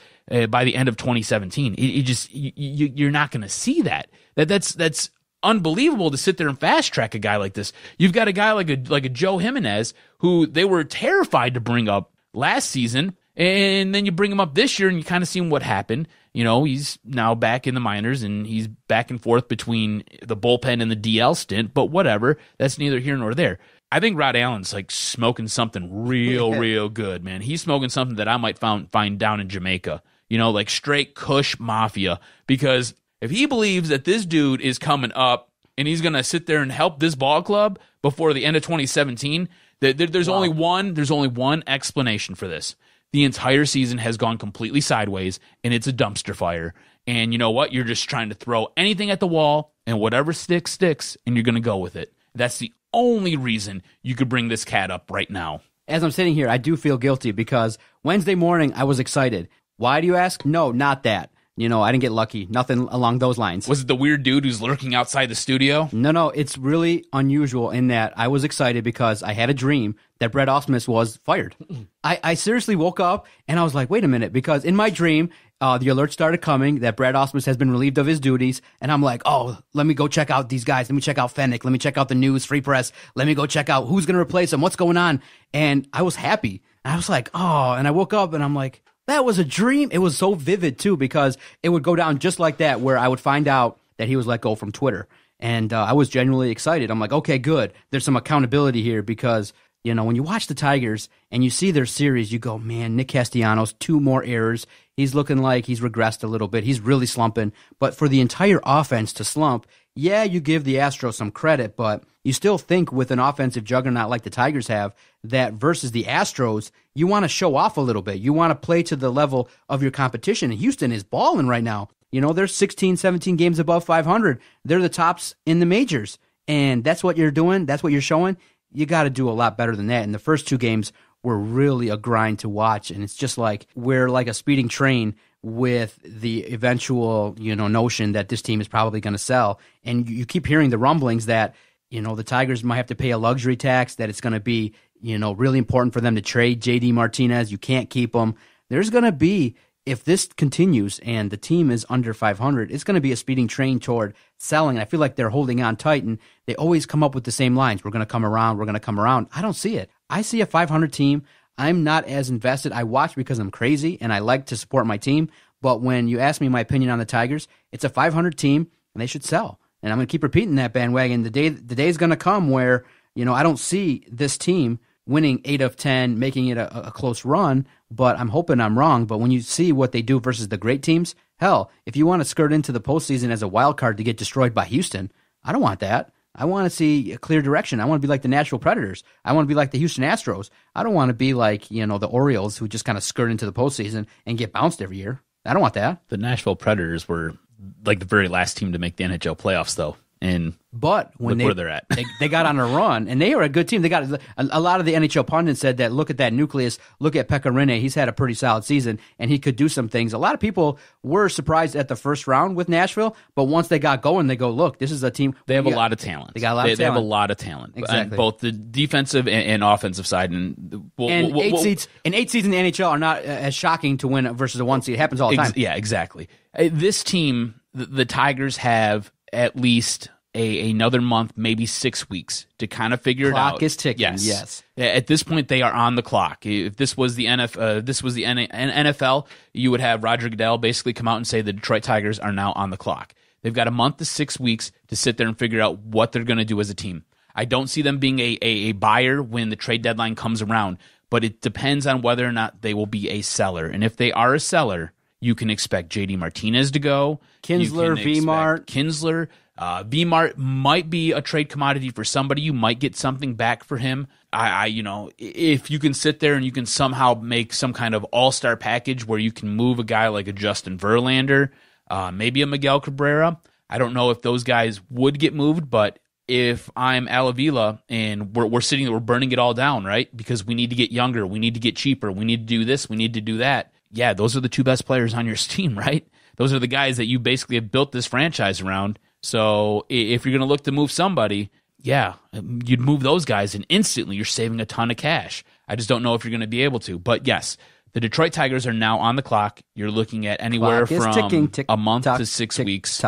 by the end of 2017. You're not going to see that. That's unbelievable to sit there and fast track a guy like this. You've got a guy like a Joe Jimenez who they were terrified to bring up last season, and then you bring him up this year and you kind of see what happened. He's now back in the minors and he's back and forth between the bullpen and the DL stint, but whatever. That's neither here nor there. I think Rod Allen's smoking something real good, man. He's smoking something that I might find down in Jamaica, straight Kush Mafia, because if he believes that this dude is coming up and he's going to sit there and help this ball club before the end of 2017, there's only one explanation for this. The entire season has gone completely sideways, and it's a dumpster fire. And you know what? You're just trying to throw anything at the wall, and whatever sticks, and you're going to go with it. That's the only reason you could bring this cat up right now. As I'm sitting here, I do feel guilty because Wednesday morning I was excited. Why do you ask? No, not that. I didn't get lucky. Nothing along those lines. Was it the weird dude who's lurking outside the studio? No. It's really unusual in that I was excited because I had a dream that Brett Ausmus was fired. I seriously woke up and I was like, wait a minute, because in my dream, the alert started coming that Brett Ausmus has been relieved of his duties. And I'm like, oh, let me go check out these guys. Let me check out Fennick. Let me check out the news, Free Press. Let me go check out who's going to replace him. What's going on? And I was happy. I was like, oh, and I woke up and I'm like, that was a dream. It was so vivid, too, because it would go down just like that, where I would find out that he was let go from Twitter. And I was genuinely excited. I'm like, okay, good. There's some accountability here because, when you watch the Tigers and you see their series, you go, man, Nick Castellanos, 2 more errors. He's looking like he's regressed a little bit. He's really slumping. But for the entire offense to slump, yeah, you give the Astros some credit, but you still think with an offensive juggernaut like the Tigers have, that versus the Astros, you want to show off a little bit. You want to play to the level of your competition. And Houston is balling right now. they're 16, 17 games above 500. They're the tops in the majors. And that's what you're doing. That's what you're showing. You got to do a lot better than that. And the first 2 games were really a grind to watch. And it's just like we're like a speeding train with the eventual, notion that this team is probably going to sell. And you keep hearing the rumblings that, the Tigers might have to pay a luxury tax, that it's going to be, really important for them to trade J.D. Martinez. You can't keep him. There's going to be, if this continues and the team is under 500, it's going to be a speeding train toward selling. I feel like they're holding on tight, and they always come up with the same lines. We're going to come around. We're going to come around. I don't see it. I see a 500 team. I'm not as invested. I watch because I'm crazy, and I like to support my team. But when you ask me my opinion on the Tigers, it's a 500 team, and they should sell. And I'm going to keep repeating that bandwagon. The day is going to come where, I don't see this team winning 8 of 10, making it a close run, but I'm hoping I'm wrong. But when you see what they do versus the great teams, hell, if you want to skirt into the postseason as a wild card to get destroyed by Houston, I don't want that. I want to see a clear direction. I want to be like the Nashville Predators. I want to be like the Houston Astros. I don't want to be like, the Orioles who just kind of skirt into the postseason and get bounced every year. I don't want that. The Nashville Predators were like the very last team to make the NHL playoffs, though. But when where they're at. they got on a run, and they were a good team. They got a lot of the NHL pundits said that look at that nucleus, look at Pekka Rinne. He's had a pretty solid season, and he could do some things. A lot of people were surprised at the first round with Nashville, but once they got going, they go, look, this is a team. They have a lot of talent. They got a lot of talent. They have a lot of talent, exactly. Both the defensive and offensive side. And 8 seeds in the NHL are not as shocking to win versus a 1 seed. It happens all the time. Yeah, exactly. This team, the Tigers, have at least another month, maybe 6 weeks to kind of figure it out. Clock is ticking. Yes. At this point, they are on the clock. If this was the NFL, you would have Roger Goodell basically come out and say the Detroit Tigers are now on the clock. They've got a month to 6 weeks to sit there and figure out what they're going to do as a team. I don't see them being a buyer when the trade deadline comes around, but it depends on whether or not they will be a seller. And if they are a seller, you can expect J.D. Martinez to go. Kinsler, V-Mart. Kinsler. V-Mart might be a trade commodity for somebody. You might get something back for him. If you can sit there and you can somehow make some kind of all-star package where you can move a guy like a Justin Verlander, maybe a Miguel Cabrera. I don't know if those guys would get moved, but if I'm Al Avila and we're sitting there, we're burning it all down, right? Because we need to get younger, we need to get cheaper, we need to do this, we need to do that. Yeah, those are the 2 best players on your team, right? Those are the guys that you basically have built this franchise around. So if you're going to look to move somebody, yeah, you'd move those guys, and instantly you're saving a ton of cash. I just don't know if you're going to be able to. But yes, the Detroit Tigers are now on the clock. You're looking at anywhere from ticking, a month to 6 weeks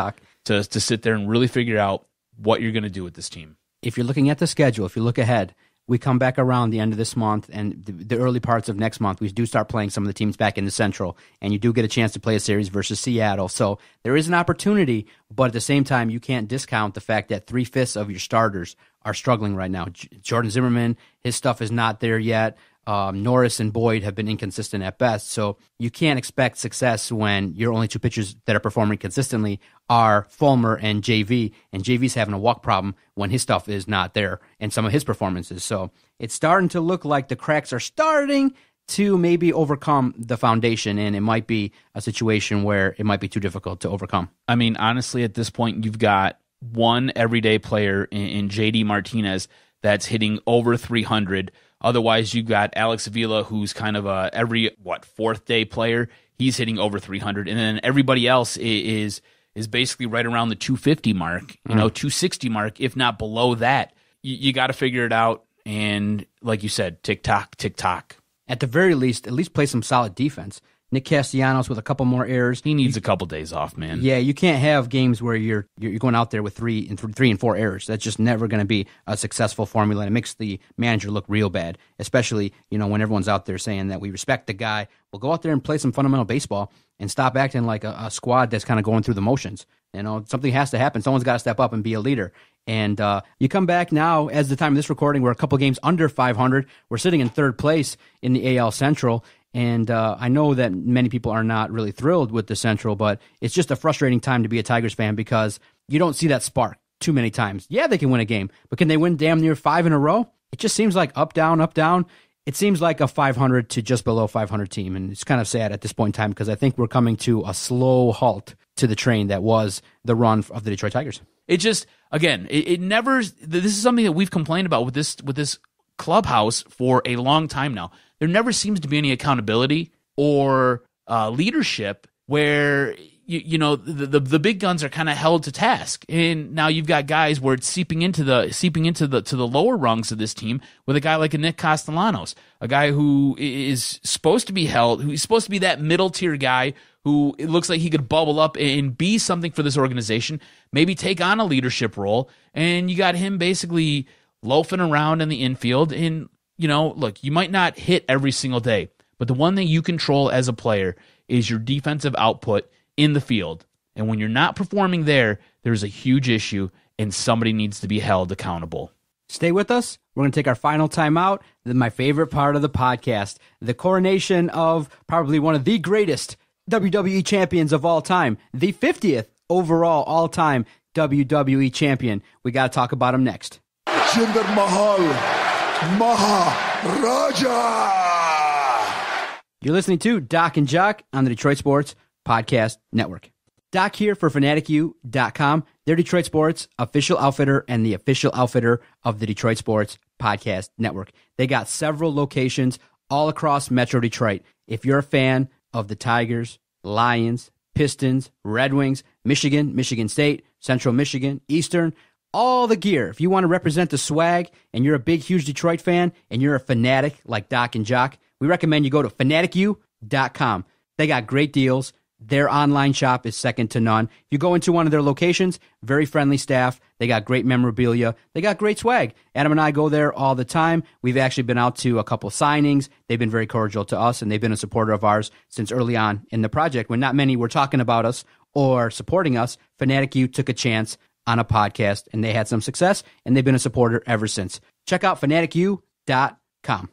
to sit there and really figure out what you're going to do with this team. If you're looking at the schedule, if you look ahead, we come back around the end of this month and the early parts of next month, we do start playing some of the teams back in the Central, and you do get a chance to play a series versus Seattle. So there is an opportunity, but at the same time, you can't discount the fact that 3/5 of your starters are struggling right now. Jordan Zimmerman, his stuff is not there yet. Norris and Boyd have been inconsistent at best. So you can't expect success when your only 2 pitchers that are performing consistently are Fulmer and JV. And JV's having a walk problem when his stuff is not there in some of his performances. So it's starting to look like the cracks are starting to maybe overcome the foundation, and it might be a situation where it might be too difficult to overcome. I mean, honestly, at this point, you've got one everyday player in J.D. Martinez that's hitting over 300. Otherwise, you've got Alex Avila, who's kind of a every 4th day player. He's hitting over 300, and then everybody else is basically right around the 250 mark, 260 mark, if not below that. You got to figure it out, and like you said, tick tock, tick tock. At the very least, at least play some solid defense. Nick Castellanos with a couple more errors. He needs a couple days off, man. Yeah, you can't have games where you're going out there with 3 and 4 errors. That's just never going to be a successful formula, and it makes the manager look real bad, especially, when everyone's out there saying that we respect the guy. Well, go out there and play some fundamental baseball and stop acting like a squad that's kind of going through the motions. Something has to happen. Someone's got to step up and be a leader. And you come back now, as the time of this recording, we're a couple games under 500. We're sitting in 3rd place in the AL Central. And I know that many people are not really thrilled with the Central, but it's just a frustrating time to be a Tigers fan because you don't see that spark too many times. Yeah, they can win a game, but can they win damn near 5 in a row? It just seems like up, down, up, down. It seems like a 500 to just below 500 team, and it's kind of sad at this point in time because I think we're coming to a slow halt to the train that was the run of the Detroit Tigers. It just, again, it never, this is something that we've complained about with this clubhouse for a long time now. There never seems to be any accountability or leadership where the big guns are kind of held to task, and now you've got guys where it's seeping into the lower rungs of this team with a guy like a Nick Castellanos, a guy who is supposed to be held, who's supposed to be that middle tier guy who it looks like he could bubble up and be something for this organization, maybe take on a leadership role, and you got him basically loafing around in the infield. And look, you might not hit every single day, but the one thing you control as a player is your defensive output in the field. And when you're not performing there, there's a huge issue, and somebody needs to be held accountable. Stay with us. We're going to take our final time out. My favorite part of the podcast, the coronation of probably one of the greatest WWE champions of all time, the 50th overall all-time WWE champion. We got to talk about him next. Jinder Mahal Maharaja. You're listening to Doc and Jock on the Detroit Sports Podcast Network. Doc here for FanaticU.com. They're Detroit Sports official outfitter and the official outfitter of the Detroit Sports Podcast Network. They got several locations all across Metro Detroit. If you're a fan of the Tigers, Lions, Pistons, Red Wings, Michigan, Michigan State, Central Michigan, Eastern, all the gear. If you want to represent the swag and you're a big, huge Detroit fan and you're a fanatic like Doc and Jock, we recommend you go to FanaticU.com. They got great deals. Their online shop is second to none. If you go into one of their locations, very friendly staff. They got great memorabilia. They got great swag. Adam and I go there all the time. We've actually been out to a couple signings. They've been very cordial to us, and they've been a supporter of ours since early on in the project. When not many were talking about us or supporting us, Fanatic U took a chance on a podcast, and they had some success, and they've been a supporter ever since. Check out FanaticU.com.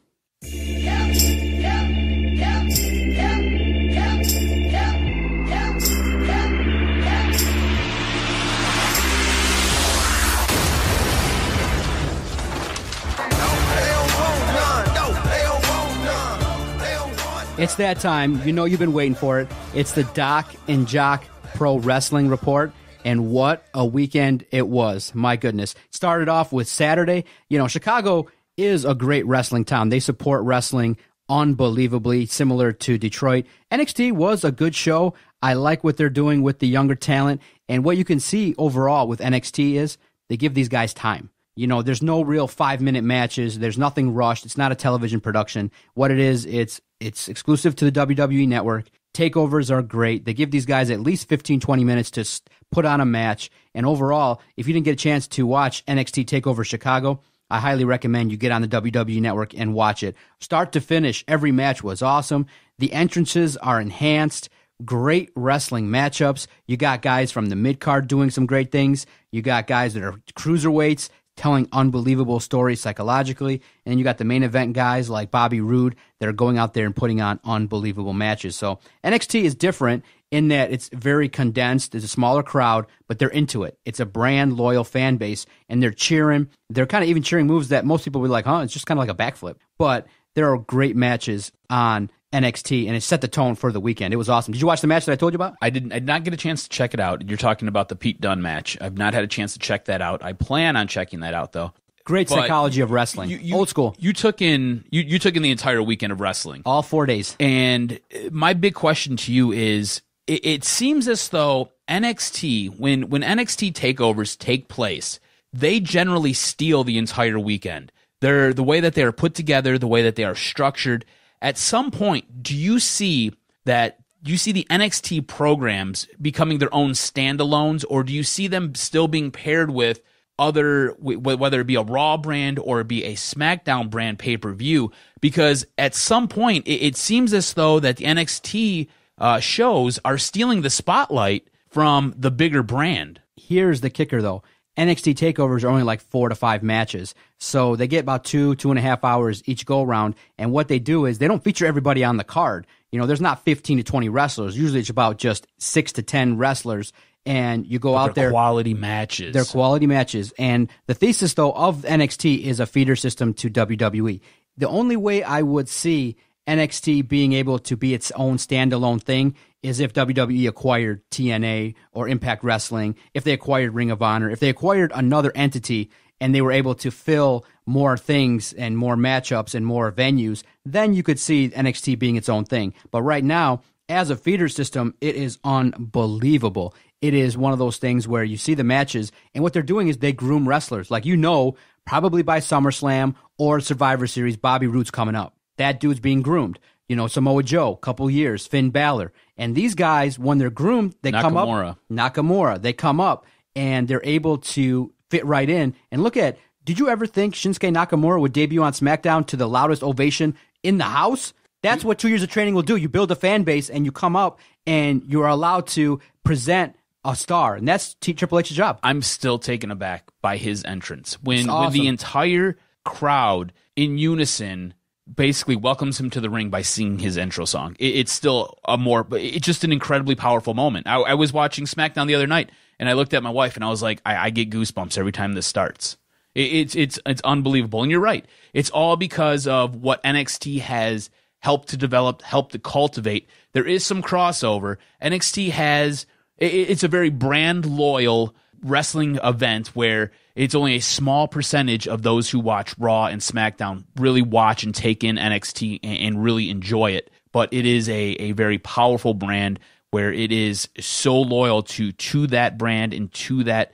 It's that time. You know you've been waiting for it. It's the Doc and Jock Pro-Wrestling Report, and what a weekend it was. My goodness. Started off with Saturday. Chicago is a great wrestling town. They support wrestling unbelievably, similar to Detroit. NXT was a good show. I like what they're doing with the younger talent, and what you can see overall with NXT is they give these guys time. There's no real 5-minute matches. There's nothing rushed. It's not a television production. What it is, it's exclusive to the WWE Network. Takeovers are great. They give these guys at least 15, 20 minutes to put on a match. And overall, if you didn't get a chance to watch NXT TakeOver Chicago, I highly recommend you get on the WWE Network and watch it. Start to finish, every match was awesome. The entrances are enhanced. Great wrestling matchups. You got guys from the mid-card doing some great things. You got guys that are cruiserweights telling unbelievable stories psychologically, and then you got the main event guys like Bobby Roode that are going out there and putting on unbelievable matches. So NXT is different in that it's very condensed. It's a smaller crowd, but they're into it. It's a brand loyal fan base, and they're cheering. They're kind of even cheering moves that most people will be like, it's just kind of like a backflip. But there are great matches on NXT, and it set the tone for the weekend. It was awesome. Did you watch the match that I told you about? I did not get a chance to check it out. You're talking about the Pete Dunne match. I've not had a chance to check that out. I plan on checking that out, though. Great psychology of wrestling. Old school. You took in the entire weekend of wrestling. All 4 days. And my big question to you is, it seems as though NXT, when NXT takeovers take place, they generally steal the entire weekend. The way that they are put together, the way that they are structured. At some point, do you see the NXT programs becoming their own standalones, or do you see them still being paired with whether it be a Raw brand or it be a SmackDown brand pay-per-view? Because at some point, it seems as though that the NXT shows are stealing the spotlight from the bigger brand. Here's the kicker, though. NXT takeovers are only like 4 to 5 matches. So they get about 2.5 hours each go round. And what they do is they don't feature everybody on the card. There's not 15 to 20 wrestlers. Usually it's about just 6 to 10 wrestlers. And you go out there. Quality matches. They're quality matches. And the thesis, though, of NXT is a feeder system to WWE. The only way I would see NXT being able to be its own standalone thing is if WWE acquired TNA or Impact Wrestling, if they acquired Ring of Honor, if they acquired another entity and they were able to fill more things and more matchups and more venues, then you could see NXT being its own thing. But right now, as a feeder system, it is unbelievable. It is one of those things where you see the matches, and what they're doing is they groom wrestlers. Like, probably by SummerSlam or Survivor Series, Bobby Roode's coming up. That dude's being groomed. Samoa Joe, couple years, Finn Balor. And these guys, when they're groomed, they come up. Nakamura. They come up, and they're able to fit right in. And did you ever think Shinsuke Nakamura would debut on SmackDown to the loudest ovation in the house? That's what 2 years of training will do. You build a fan base, and you come up, and you're allowed to present a star, and that's Triple H's job. I'm still taken aback by his entrance. When the entire crowd in unison basically welcomes him to the ring by singing his intro song. It's still it's just an incredibly powerful moment. I was watching SmackDown the other night, and I looked at my wife, and I was like, I get goosebumps every time this starts. It's unbelievable. And you're right. It's all because of what NXT has helped to develop, helped to cultivate. There is some crossover. NXT has, it's a very brand loyal wrestling event where it's only a small percentage of those who watch Raw and SmackDown really watch and take in NXT and really enjoy it. But it is a very powerful brand where it is so loyal to that brand and to that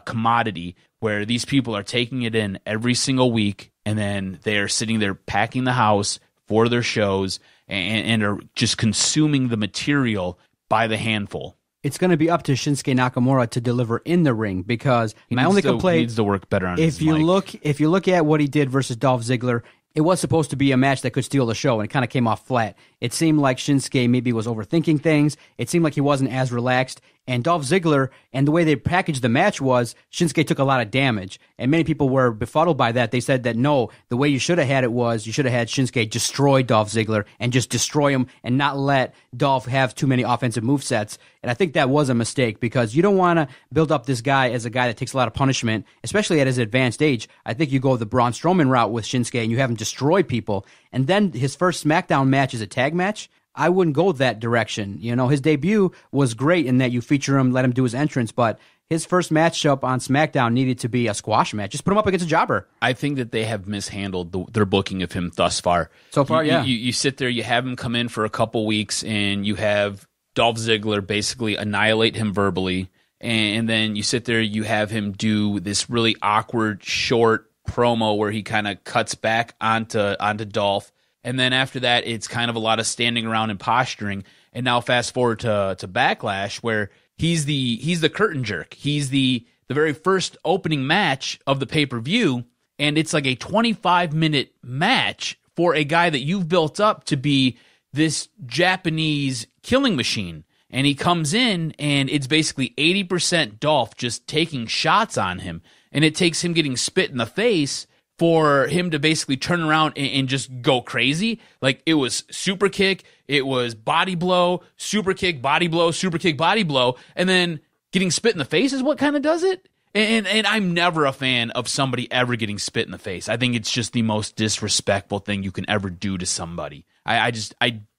commodity, where these people are taking it in every single week, and then they are sitting there packing the house for their shows and are just consuming the material by the handful. It's going to be up to Shinsuke Nakamura to deliver in the ring, because my only complaint needs to work better on his mic. If you look at what he did versus Dolph Ziggler, it was supposed to be a match that could steal the show, and it kind of came off flat. It seemed like Shinsuke maybe was overthinking things. It seemed like he wasn't as relaxed. And Dolph Ziggler, and the way they packaged the match was, Shinsuke took a lot of damage. And many people were befuddled by that. They said that, no, the way you should have had it was, you should have had Shinsuke destroy Dolph Ziggler and just destroy him and not let Dolph have too many offensive movesets. And I think that was a mistake, because you don't want to build up this guy as a guy that takes a lot of punishment, especially at his advanced age. I think you go the Braun Strowman route with Shinsuke and you have him destroy people. And then his first SmackDown match is a tag match. I wouldn't go that direction. His debut was great in that you feature him, let him do his entrance, but his first matchup on SmackDown needed to be a squash match. Just put him up against a jobber. I think that they have mishandled their booking of him thus far. So far, yeah. You sit there, you have him come in for a couple weeks, and you have Dolph Ziggler basically annihilate him verbally, and then you sit there, you have him do this really awkward, short promo where he kind of cuts back onto Dolph. And then after that, it's kind of a lot of standing around and posturing. And now fast forward to Backlash, where he's the curtain jerk. He's the very first opening match of the pay-per-view, and it's like a 25-minute match for a guy that you've built up to be this Japanese killing machine. And he comes in, and it's basically 80% Dolph just taking shots on him. And it takes him getting spit in the face for him to basically turn around and just go crazy. Like, it was super kick, it was body blow, super kick, body blow, super kick, body blow, and then getting spit in the face is what kind of does it. And I'm never a fan of somebody ever getting spit in the face. I think it's just the most disrespectful thing you can ever do to somebody. I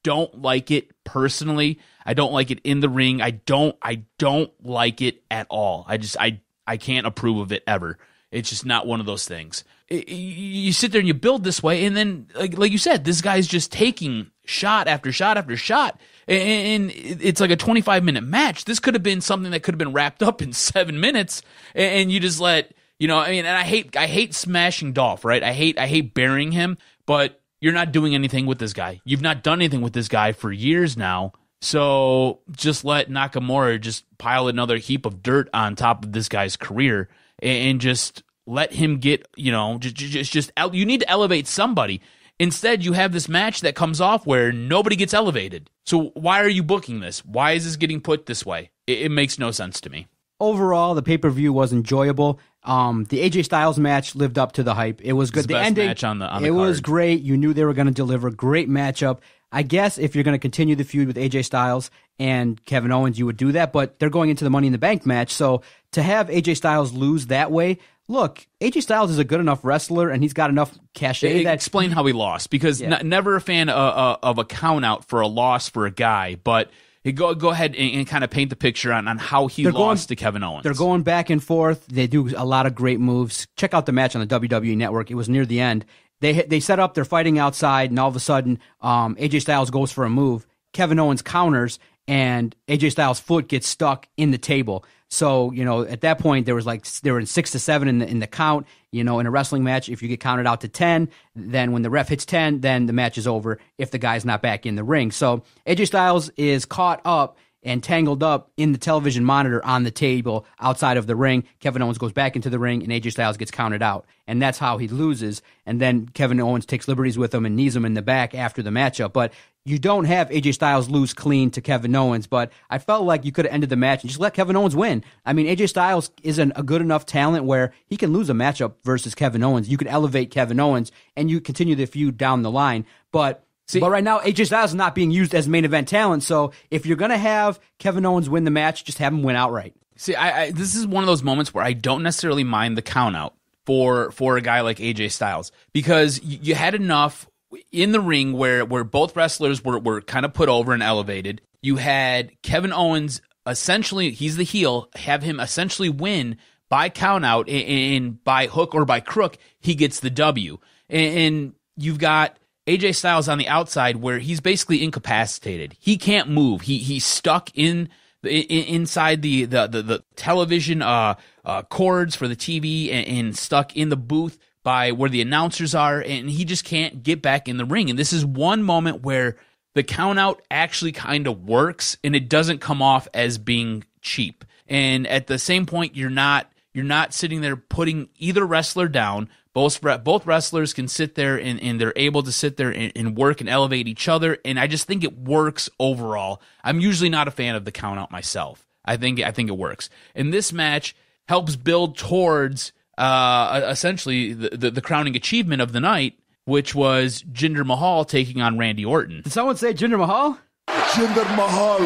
don't like it personally. I don't like it in the ring. I don't like it at all. I can't approve of it ever. It's just not one of those things. You sit there and you build this way, and then, like you said, this guy's just taking shot after shot after shot, and it's like a 25-minute match. This could have been something that could have been wrapped up in 7 minutes, and you just let, and I hate smashing Dolph, right? I hate burying him, but you're not doing anything with this guy. You've not done anything with this guy for years now, so just let Nakamura just pile another heap of dirt on top of this guy's career, and just let him get, you need to elevate somebody. Instead, you have this match that comes off where nobody gets elevated. So why are you booking this? Why is this getting put this way? It makes no sense to me. Overall, the pay-per-view was enjoyable. The AJ Styles match lived up to the hype. It was good. The ending match on the it card. Was great. You knew they were going to deliver. Great matchup. I guess if you're going to continue the feud with AJ Styles and Kevin Owens, you would do that, but they're going into the Money in the Bank match, so to have AJ Styles lose that way, look, AJ Styles is a good enough wrestler, and he's got enough cachet. Explain how he lost, because never a fan of a count-out for a loss for a guy, but go ahead and kind of paint the picture on how he lost to Kevin Owens. They're going back and forth. They do a lot of great moves. Check out the match on the WWE Network. It was near the end. They set up, they're fighting outside, and all of a sudden, AJ Styles goes for a move. Kevin Owens counters, and AJ Styles' foot gets stuck in the table. So, at that point, they were in 6-7 in the count. In a wrestling match, if you get counted out to 10, then when the ref hits 10, then the match is over if the guy's not back in the ring. So AJ Styles is caught up and tangled up in the television monitor on the table outside of the ring. Kevin Owens goes back into the ring, and AJ Styles gets counted out. And that's how he loses. And then Kevin Owens takes liberties with him and knees him in the back after the matchup. But you don't have AJ Styles lose clean to Kevin Owens. But I felt like you could have ended the match and just let Kevin Owens win. I mean, AJ Styles isn't a good enough talent where he can lose a matchup versus Kevin Owens. You could elevate Kevin Owens, and you continue the feud down the line. But right now, AJ Styles is not being used as main event talent. So if you're going to have Kevin Owens win the match, just have him win outright. See, this is one of those moments where I don't necessarily mind the count out for a guy like AJ Styles, because you had enough in the ring where both wrestlers were kind of put over and elevated. You had Kevin Owens, essentially, he's the heel, have him essentially win by count out, and by hook or by crook, he gets the W. And you've got AJ Styles on the outside where he's basically incapacitated. He can't move. He's stuck inside the television cords for the TV and stuck in the booth by where the announcers are, and he just can't get back in the ring. And this is one moment where the count out actually kind of works, and it doesn't come off as being cheap. And at the same point, you're not sitting there putting either wrestler down. Both wrestlers can sit there and they're able to sit there and work and elevate each other. And I just think it works overall. I'm usually not a fan of the count out myself. I think it works. And this match helps build towards essentially the crowning achievement of the night, which was Jinder Mahal taking on Randy Orton. Did someone say Jinder Mahal? Jinder Mahal,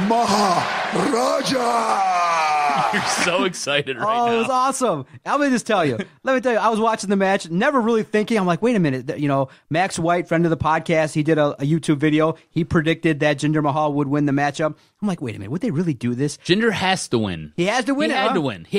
Maharaja. You're so excited right now. Oh, it was awesome. Let me tell you, I was watching the match, never really thinking. I'm like, wait a minute. Max White, friend of the podcast, he did a YouTube video. He predicted that Jinder Mahal would win the matchup. I'm like, wait a minute, would they really do this? Jinder has to win. He has to win. He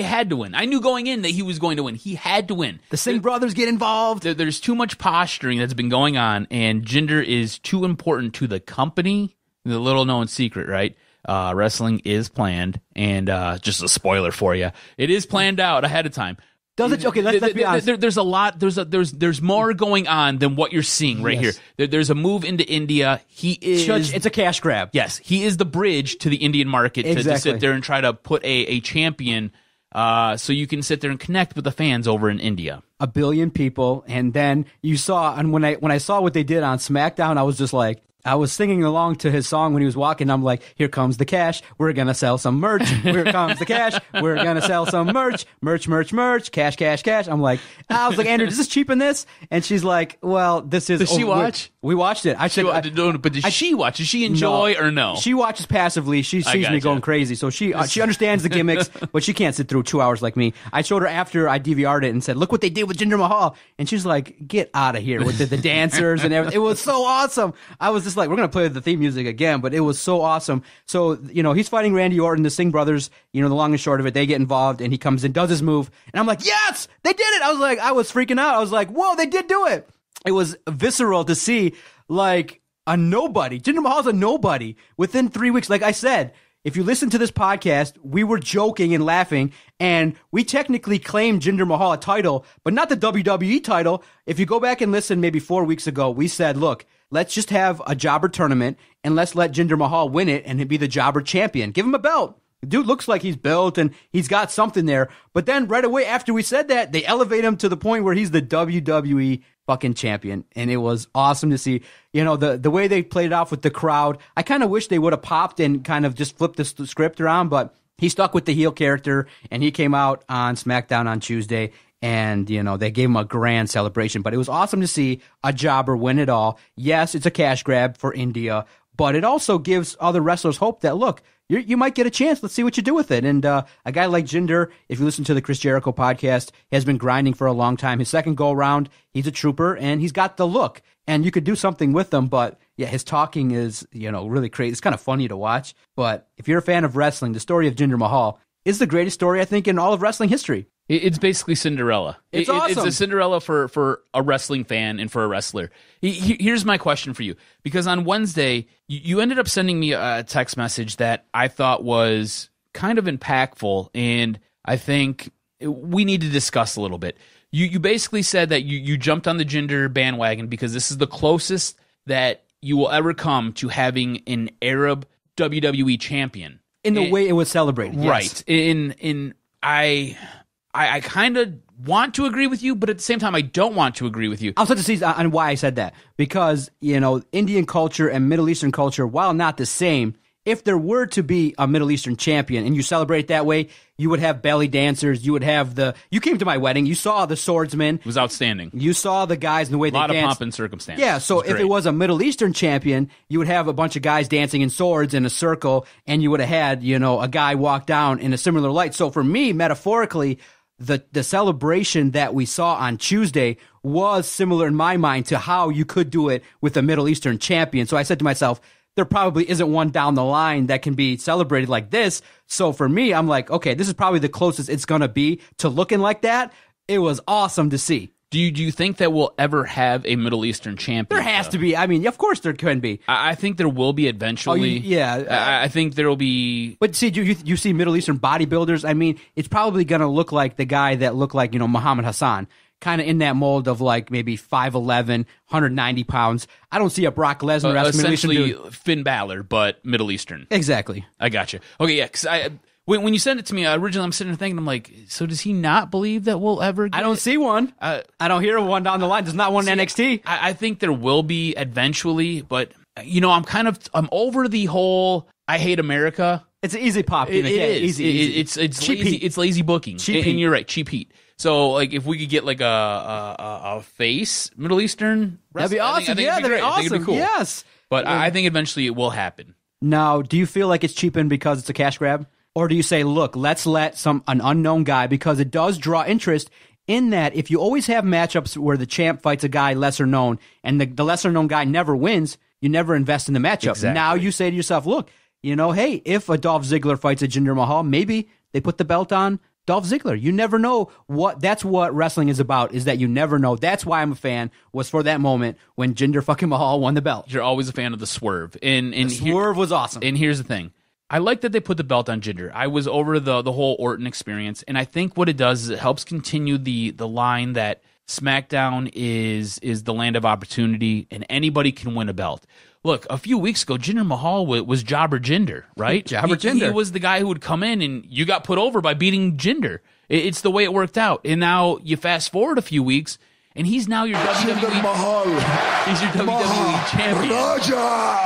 had to win. I knew going in that he was going to win. He had to win. The Singh brothers get involved. There's too much posturing that's been going on, and Jinder is too important to the company. The little known secret, right? Wrestling is planned, and just a spoiler for you, it is planned out ahead of time. Does it? Okay, let's be honest. There's a lot. There's more going on than what you're seeing right here. There's a move into India. It's a cash grab. Yes, he is the bridge to the Indian market to sit there and try to put a champion, so you can sit there and connect with the fans over in India. 1 billion people, and then you saw, and when I saw what they did on SmackDown, I was just like, I was singing along to his song when he was walking. I'm like, here comes the cash. We're going to sell some merch. Here comes the cash. We're going to sell some merch. Merch. Cash. I'm like, I was like, Andrew, does this cheapen this? And she's like, well, this is. Does she watch? We watched it. I said, but does she watch? Does she enjoy or no? She watches passively. She sees me going crazy. So she understands the gimmicks, but she can't sit through 2 hours like me. I showed her after I DVR'd it and said, look what they did with Jinder Mahal. And she's like, get out of here with the dancers and everything. It was so awesome. I was just like, we're going to play the theme music again, but it was so awesome. So, he's fighting Randy Orton, the Singh brothers, the long and short of it, they get involved, and he comes in, does his move, and I'm like, yes, they did it. I was freaking out. I was like, whoa, they did do it. It was visceral to see, like, a nobody. Jinder Mahal's a nobody within 3 weeks. Like I said, if you listen to this podcast, we were joking and laughing, and we technically claimed Jinder Mahal a title, but not the WWE title. If you go back and listen maybe 4 weeks ago, we said, look, let's just have a jobber tournament, and let's let Jinder Mahal win it and be the jobber champion. Give him a belt. The dude looks like he's built, and he's got something there. But then right away after we said that, they elevate him to the point where he's the WWE fucking champion. And it was awesome to see, the way they played it off with the crowd. I kind of wish they would have popped and kind of just flipped the script around, but he stuck with the heel character, and he came out on SmackDown on Tuesday, and, they gave him a grand celebration. But it was awesome to see a jobber win it all. Yes, it's a cash grab for India, but it also gives other wrestlers hope that, look, you might get a chance. Let's see what you do with it. And a guy like Jinder, if you listen to the Chris Jericho podcast, has been grinding for a long time. His second go-around, he's a trooper, and he's got the look. And you could do something with him, but yeah, his talking is, really crazy. It's kind of funny to watch. But if you're a fan of wrestling, the story of Jinder Mahal is the greatest story, I think, in all of wrestling history. It's basically Cinderella. It's awesome. It's a Cinderella for a wrestling fan and for a wrestler. Here's my question for you. Because on Wednesday, you ended up sending me a text message that I thought was kind of impactful, and I think we need to discuss a little bit. You basically said that you jumped on the Jinder bandwagon because this is the closest that you will ever come to having an Arab WWE champion. In the way it was celebrated. Right. Yes. I kind of want to agree with you, but at the same time, I don't want to agree with you. I'll set the scenes on why I said that. Because, Indian culture and Middle Eastern culture, while not the same, if there were to be a Middle Eastern champion and you celebrate it that way, you would have belly dancers, you would have you came to my wedding, you saw the swordsmen. It was outstanding. You saw the guys and the way they danced. A lot of pomp and circumstance. Yeah, so if it was a Middle Eastern champion, you would have a bunch of guys dancing in swords in a circle, and you would have had, a guy walk down in a similar light. So for me, metaphorically, the celebration that we saw on Tuesday was similar in my mind to how you could do it with a Middle Eastern champion. So I said to myself, there probably isn't one down the line that can be celebrated like this. So for me, I'm like, okay, this is probably the closest it's going to be to looking like that. It was awesome to see. Do you think that we'll ever have a Middle Eastern champion? There has to be. I mean, of course there can be. I think there will be eventually. I think there will be. But see, you see Middle Eastern bodybuilders. I mean, it's probably going to look like the guy that looked like, Muhammad Hassan. Kind of in that mold of like maybe 5'11", 190 pounds. I don't see a Brock Lesnar essentially Finn Balor, but Middle Eastern. Exactly. I got you. Okay, yeah, because when you sent it to me, originally I'm sitting there thinking, I'm like, so does he not believe that we'll ever get I don't see one. I don't hear one down the line. There's not one in NXT. I think there will be eventually, but, I'm over the whole I hate America. It's an easy pop. It is. Easy. It's cheap lazy. heat. It's lazy booking. Cheap and you're right, cheap heat. So, like, if we could get like a face Middle Eastern, that'd be awesome. That'd be awesome. I think it'd be cool. Yes, but I think eventually it will happen. Now, do you feel like it's cheapened because it's a cash grab, or do you say, look, let's let an unknown guy, because it does draw interest in that if you always have matchups where the champ fights a guy lesser known and the lesser known guy never wins, you never invest in the matchup. Exactly. Now you say to yourself, look, hey, if a Dolph Ziggler fights a Jinder Mahal, maybe they put the belt on Dolph Ziggler. You never know that's what wrestling is about, is that you never know. That's why I'm a fan, was for that moment when Jinder fucking Mahal won the belt. You're always a fan of the swerve. And the swerve was awesome. And here's the thing. I like that they put the belt on Jinder. I was over the whole Orton experience, and I think what it does is it helps continue the line that SmackDown is the land of opportunity, and anybody can win a belt. Look, a few weeks ago, Jinder Mahal was Jobber Jinder, right? Jinder. He was the guy who would come in, and you got put over by beating Jinder. It's the way it worked out. And now you fast forward a few weeks, and he's now your WWE. Mahal. He's your WWE champion. Raja.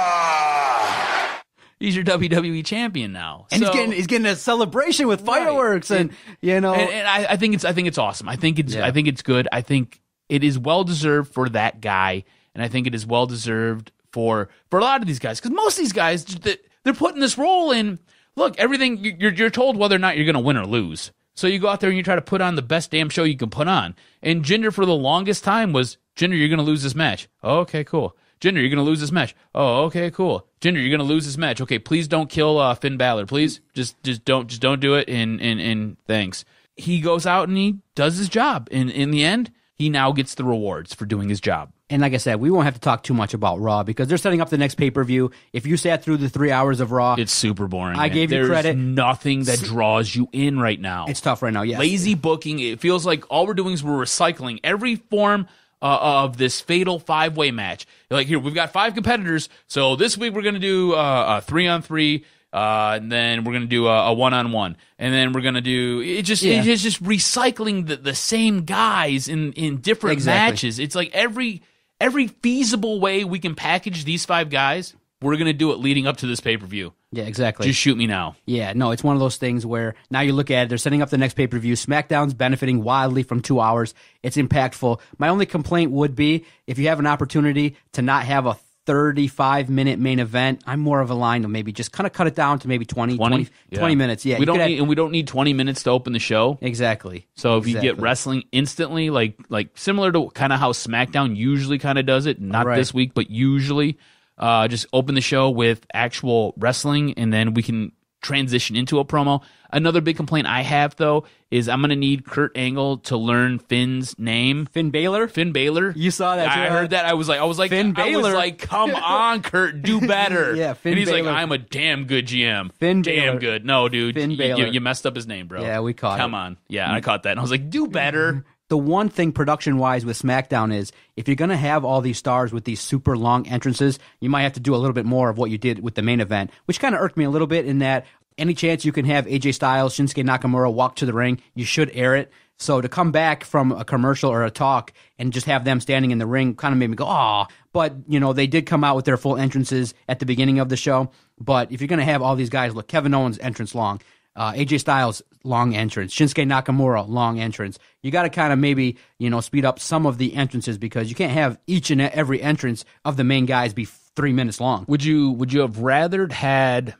He's your WWE champion now, and he's getting a celebration with fireworks, and I think it's awesome. I think it's good. I think it is well deserved for that guy, and I think it is well deserved for a lot of these guys, because most of these guys, they're putting this role in. Look, everything you're told whether or not you're going to win or lose. So you go out there and you try to put on the best damn show you can put on. And Jinder for the longest time was, Jinder, you're going to lose this match. Oh, okay, cool. Jinder, you're going to lose this match. Oh, okay, cool. Jinder, you're going to lose this match. Okay, please don't kill Finn Balor. Please, just don't do it. And thanks. He goes out and he does his job. And in the end, he now gets the rewards for doing his job. And like I said, we won't have to talk too much about Raw because they're setting up the next pay-per-view. If you sat through the 3 hours of Raw, it's super boring. I gave you credit. There's nothing that draws you in right now. It's tough right now, yes. Lazy booking. It feels like all we're doing is we're recycling every form of this fatal 5-way match. You're like, here, we've got 5 competitors, so this week we're going to do a 3-on-3, and then we're going to do a 1-on-1, and then we're going to do it's just recycling the same guys in different matches. It's like every feasible way we can package these 5 guys, we're going to do it leading up to this pay-per-view. Yeah, exactly. Just shoot me now. Yeah, no, it's one of those things where now you look at it, they're setting up the next pay-per-view. SmackDown's benefiting wildly from 2 hours. It's impactful. My only complaint would be if you have an opportunity to not have a 35-minute main event, I'm more of a line of maybe just kind of cut it down to maybe 20 minutes. Yeah, we don't need 20 minutes to open the show. Exactly. So if you get wrestling instantly, like similar to kind of how SmackDown usually kind of does it, not this week, but usually, just open the show with actual wrestling, and then we can transition into a promo. Another big complaint I have, though, is I'm going to need Kurt Angle to learn Finn's name. Finn Balor? Finn Balor. You saw that. I heard that. I was like, Finn Balor. I was like, come on, Kurt, do better. Yeah, Finn And he's Balor. like, I'm a damn good GM. Finn damn Balor. good. No, dude, Finn Balor. you messed up his name, bro. Yeah, we caught it. Come on. Yeah, I caught that. And I was like, do better. The one thing production-wise with SmackDown is if you're going to have all these stars with these super long entrances, you might have to do a little bit more of what you did with the main event, which kind of irked me a little bit in that any chance you can have AJ Styles, Shinsuke Nakamura walk to the ring, you should air it. So to come back from a commercial or a talk and just have them standing in the ring kind of made me go, aw. But, they did come out with their full entrances at the beginning of the show. But if you're going to have all these guys, look, Kevin Owens' entrance long. AJ Styles, long entrance. Shinsuke Nakamura, long entrance. You got to kind of maybe, speed up some of the entrances because you can't have each and every entrance of the main guys be 3 minutes long. Would you have rather had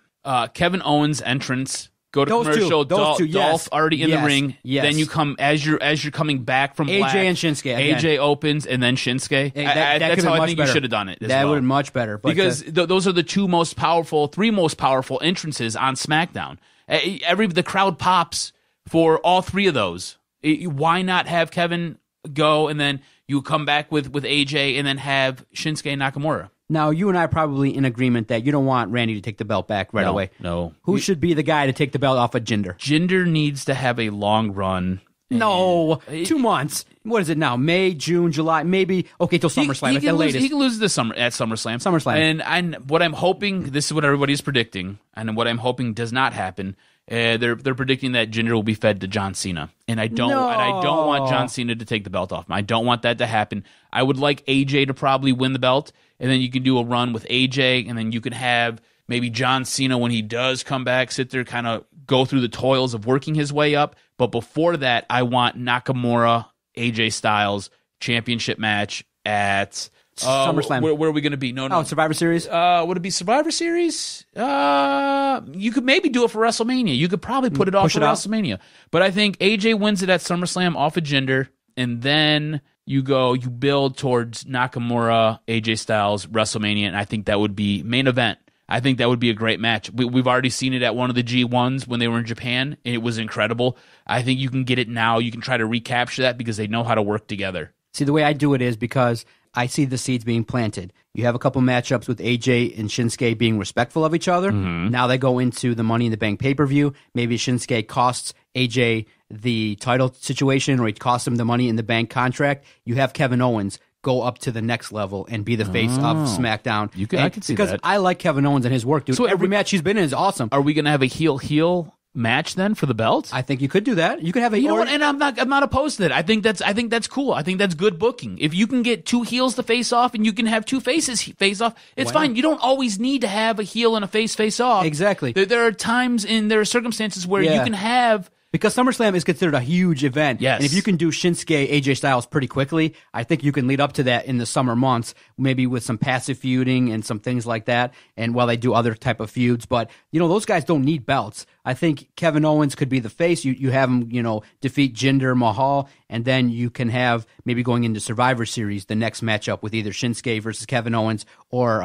Kevin Owens' entrance go to commercial, Dolph already in the ring, then you come as you're coming back from AJ Black, and Shinsuke again. AJ opens and then Shinsuke. That's how I think you should have done it. That would have been much better. But because those are the three most powerful entrances on SmackDown. The crowd pops for all three of those. Why not have Kevin go and then you come back with AJ and then have Shinsuke Nakamura? Now, you and I are probably in agreement that you don't want Randy to take the belt back right away. No. Who should be the guy to take the belt off of Jinder? Jinder needs to have a long run. No, 2 months. What is it now? May, June, July, maybe. Okay, till SummerSlam at the latest. He can lose at SummerSlam. And what I'm hoping, this is what everybody's predicting, and what I'm hoping does not happen. They're predicting that Jinder will be fed to John Cena, and I don't want John Cena to take the belt off him. I don't want that to happen. I would like AJ to probably win the belt, and then you can do a run with AJ, and then you can have maybe John Cena when he does come back, sit there, kind of go through the toils of working his way up. But before that, I want Nakamura, AJ Styles championship match at SummerSlam. Where are we going to be? No. Survivor Series? Would it be Survivor Series? You could maybe do it for WrestleMania. You could probably put it off for WrestleMania. But I think AJ wins it at SummerSlam off of Jinder, and then you build towards Nakamura, AJ Styles, WrestleMania, and I think that would be main event. I think that would be a great match. We've already seen it at one of the G1s when they were in Japan, and it was incredible. I think you can get it now. You can try to recapture that because they know how to work together. See, the way I do it is because I see the seeds being planted. You have a couple matchups with AJ and Shinsuke being respectful of each other. Mm-hmm. Now they go into the Money in the Bank pay-per-view. Maybe Shinsuke costs AJ the title situation, or he costs him the Money in the Bank contract. You have Kevin Owens go up to the next level and be the face of SmackDown. I can see that. Because I like Kevin Owens and his work, dude. So every match he's been in is awesome. Are we going to have a heel match then for the belt? I think you could do that. You could have a know what? And I'm not opposed to that. I think that's cool. I think that's good booking. If you can get two heels to face off and you can have two faces face off, it's fine. You don't always need to have a heel and a face off. Exactly. There are times there are circumstances where you can have. Because SummerSlam is considered a huge event. Yes. And if you can do Shinsuke, AJ Styles pretty quickly, I think you can lead up to that in the summer months, maybe with some passive feuding and some things like that, and while they do other type of feuds. But, those guys don't need belts. I think Kevin Owens could be the face. You have him, defeat Jinder Mahal, and then you can have maybe going into Survivor Series, the next matchup with either Shinsuke versus Kevin Owens or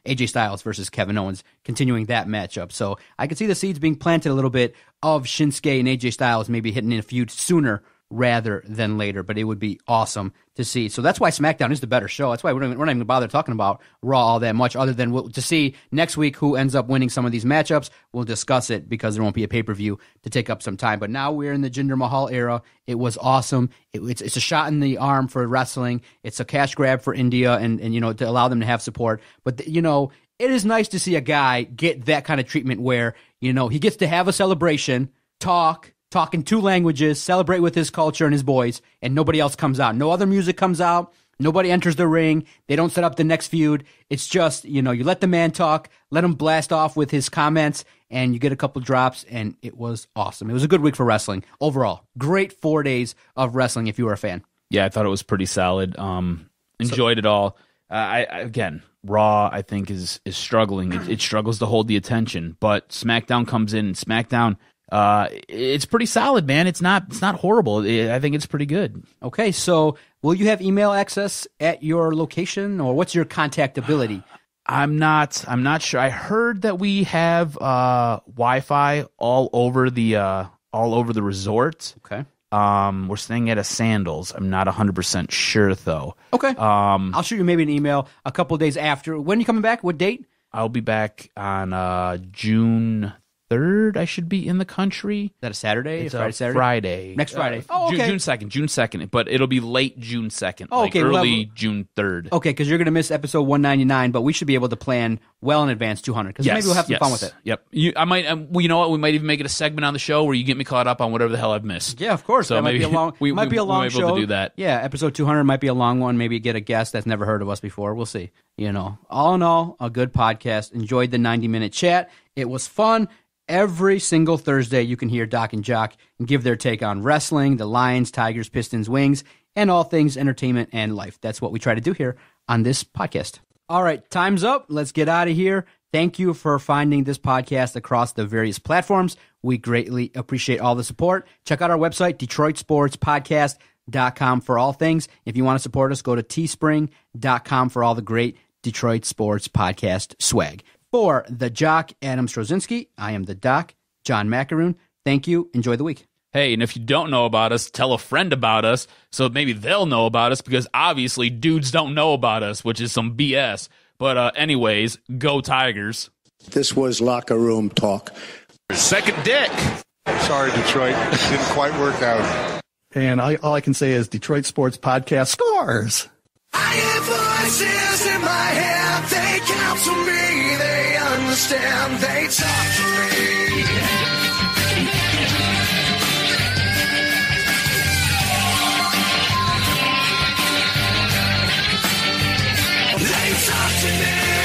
AJ Styles versus Kevin Owens, continuing that matchup. So I could see the seeds being planted a little bit of Shinsuke and AJ Styles maybe hitting in a feud sooner rather than later, but it would be awesome to see. So that's why SmackDown is the better show. That's why we're not even going to bother talking about Raw all that much, other than to see next week who ends up winning some of these matchups. We'll discuss it because there won't be a pay-per-view to take up some time. But now we're in the Jinder Mahal era. It was awesome. It's a shot in the arm for wrestling. It's a cash grab for India and to allow them to have support. But, it is nice to see a guy get that kind of treatment where, he gets to have a celebration, talk in two languages, celebrate with his culture and his boys, and nobody else comes out. No other music comes out. Nobody enters the ring. They don't set up the next feud. It's just, you let the man talk, let him blast off with his comments, and you get a couple drops, and it was awesome. It was a good week for wrestling overall. Great 4 days of wrestling if you were a fan. Yeah, I thought it was pretty solid. Enjoyed it all. Again, Raw, I think, is struggling. It struggles to hold the attention, but SmackDown comes in, and SmackDown, it's pretty solid, man. It's not horrible. I think it's pretty good. Okay, so will you have email access at your location, or what's your contactability? I'm not sure. I heard that we have Wi-Fi all over the resort. Okay. We're staying at a Sandals. I'm not 100% sure though. Okay. I'll shoot you maybe an email a couple of days after. When are you coming back? What date? I'll be back on June 3rd. I should be in the country. Is that a Saturday? It's Friday, Saturday? Friday. Next Friday. Okay. June 2nd, but it'll be late June 2nd. Okay, early June 3rd. Okay, because you're going to miss episode 199, but we should be able to plan well in advance 200, because maybe we'll have some fun with it. Yep. I might. You know what? We might even make it a segment on the show where you get me caught up on whatever the hell I've missed. Yeah, of course. So that maybe might be a long show. Able to do that. Yeah, episode 200 might be a long one. Maybe get a guest that's never heard of us before. We'll see. All in all, a good podcast. Enjoyed the 90-minute chat. It was fun. Every single Thursday, you can hear Doc and Jock give their take on wrestling, the Lions, Tigers, Pistons, Wings, and all things entertainment and life. That's what we try to do here on this podcast. All right, time's up. Let's get out of here. Thank you for finding this podcast across the various platforms. We greatly appreciate all the support. Check out our website, DetroitSportsPodcast.com, for all things. If you want to support us, go to teespring.com for all the great Detroit Sports Podcast swag. For the Jock, Adam Strozinski, I am the Doc, John Macaroon. Thank you. Enjoy the week. Hey, and if you don't know about us, tell a friend about us so maybe they'll know about us, because obviously dudes don't know about us, which is some BS. But anyways, go Tigers. This was locker room talk. Second dick. Sorry, Detroit. Didn't quite work out. And all I can say is Detroit Sports Podcast scores. I hear voices in my head, they counsel me, they understand, they talk to me. They talk to me.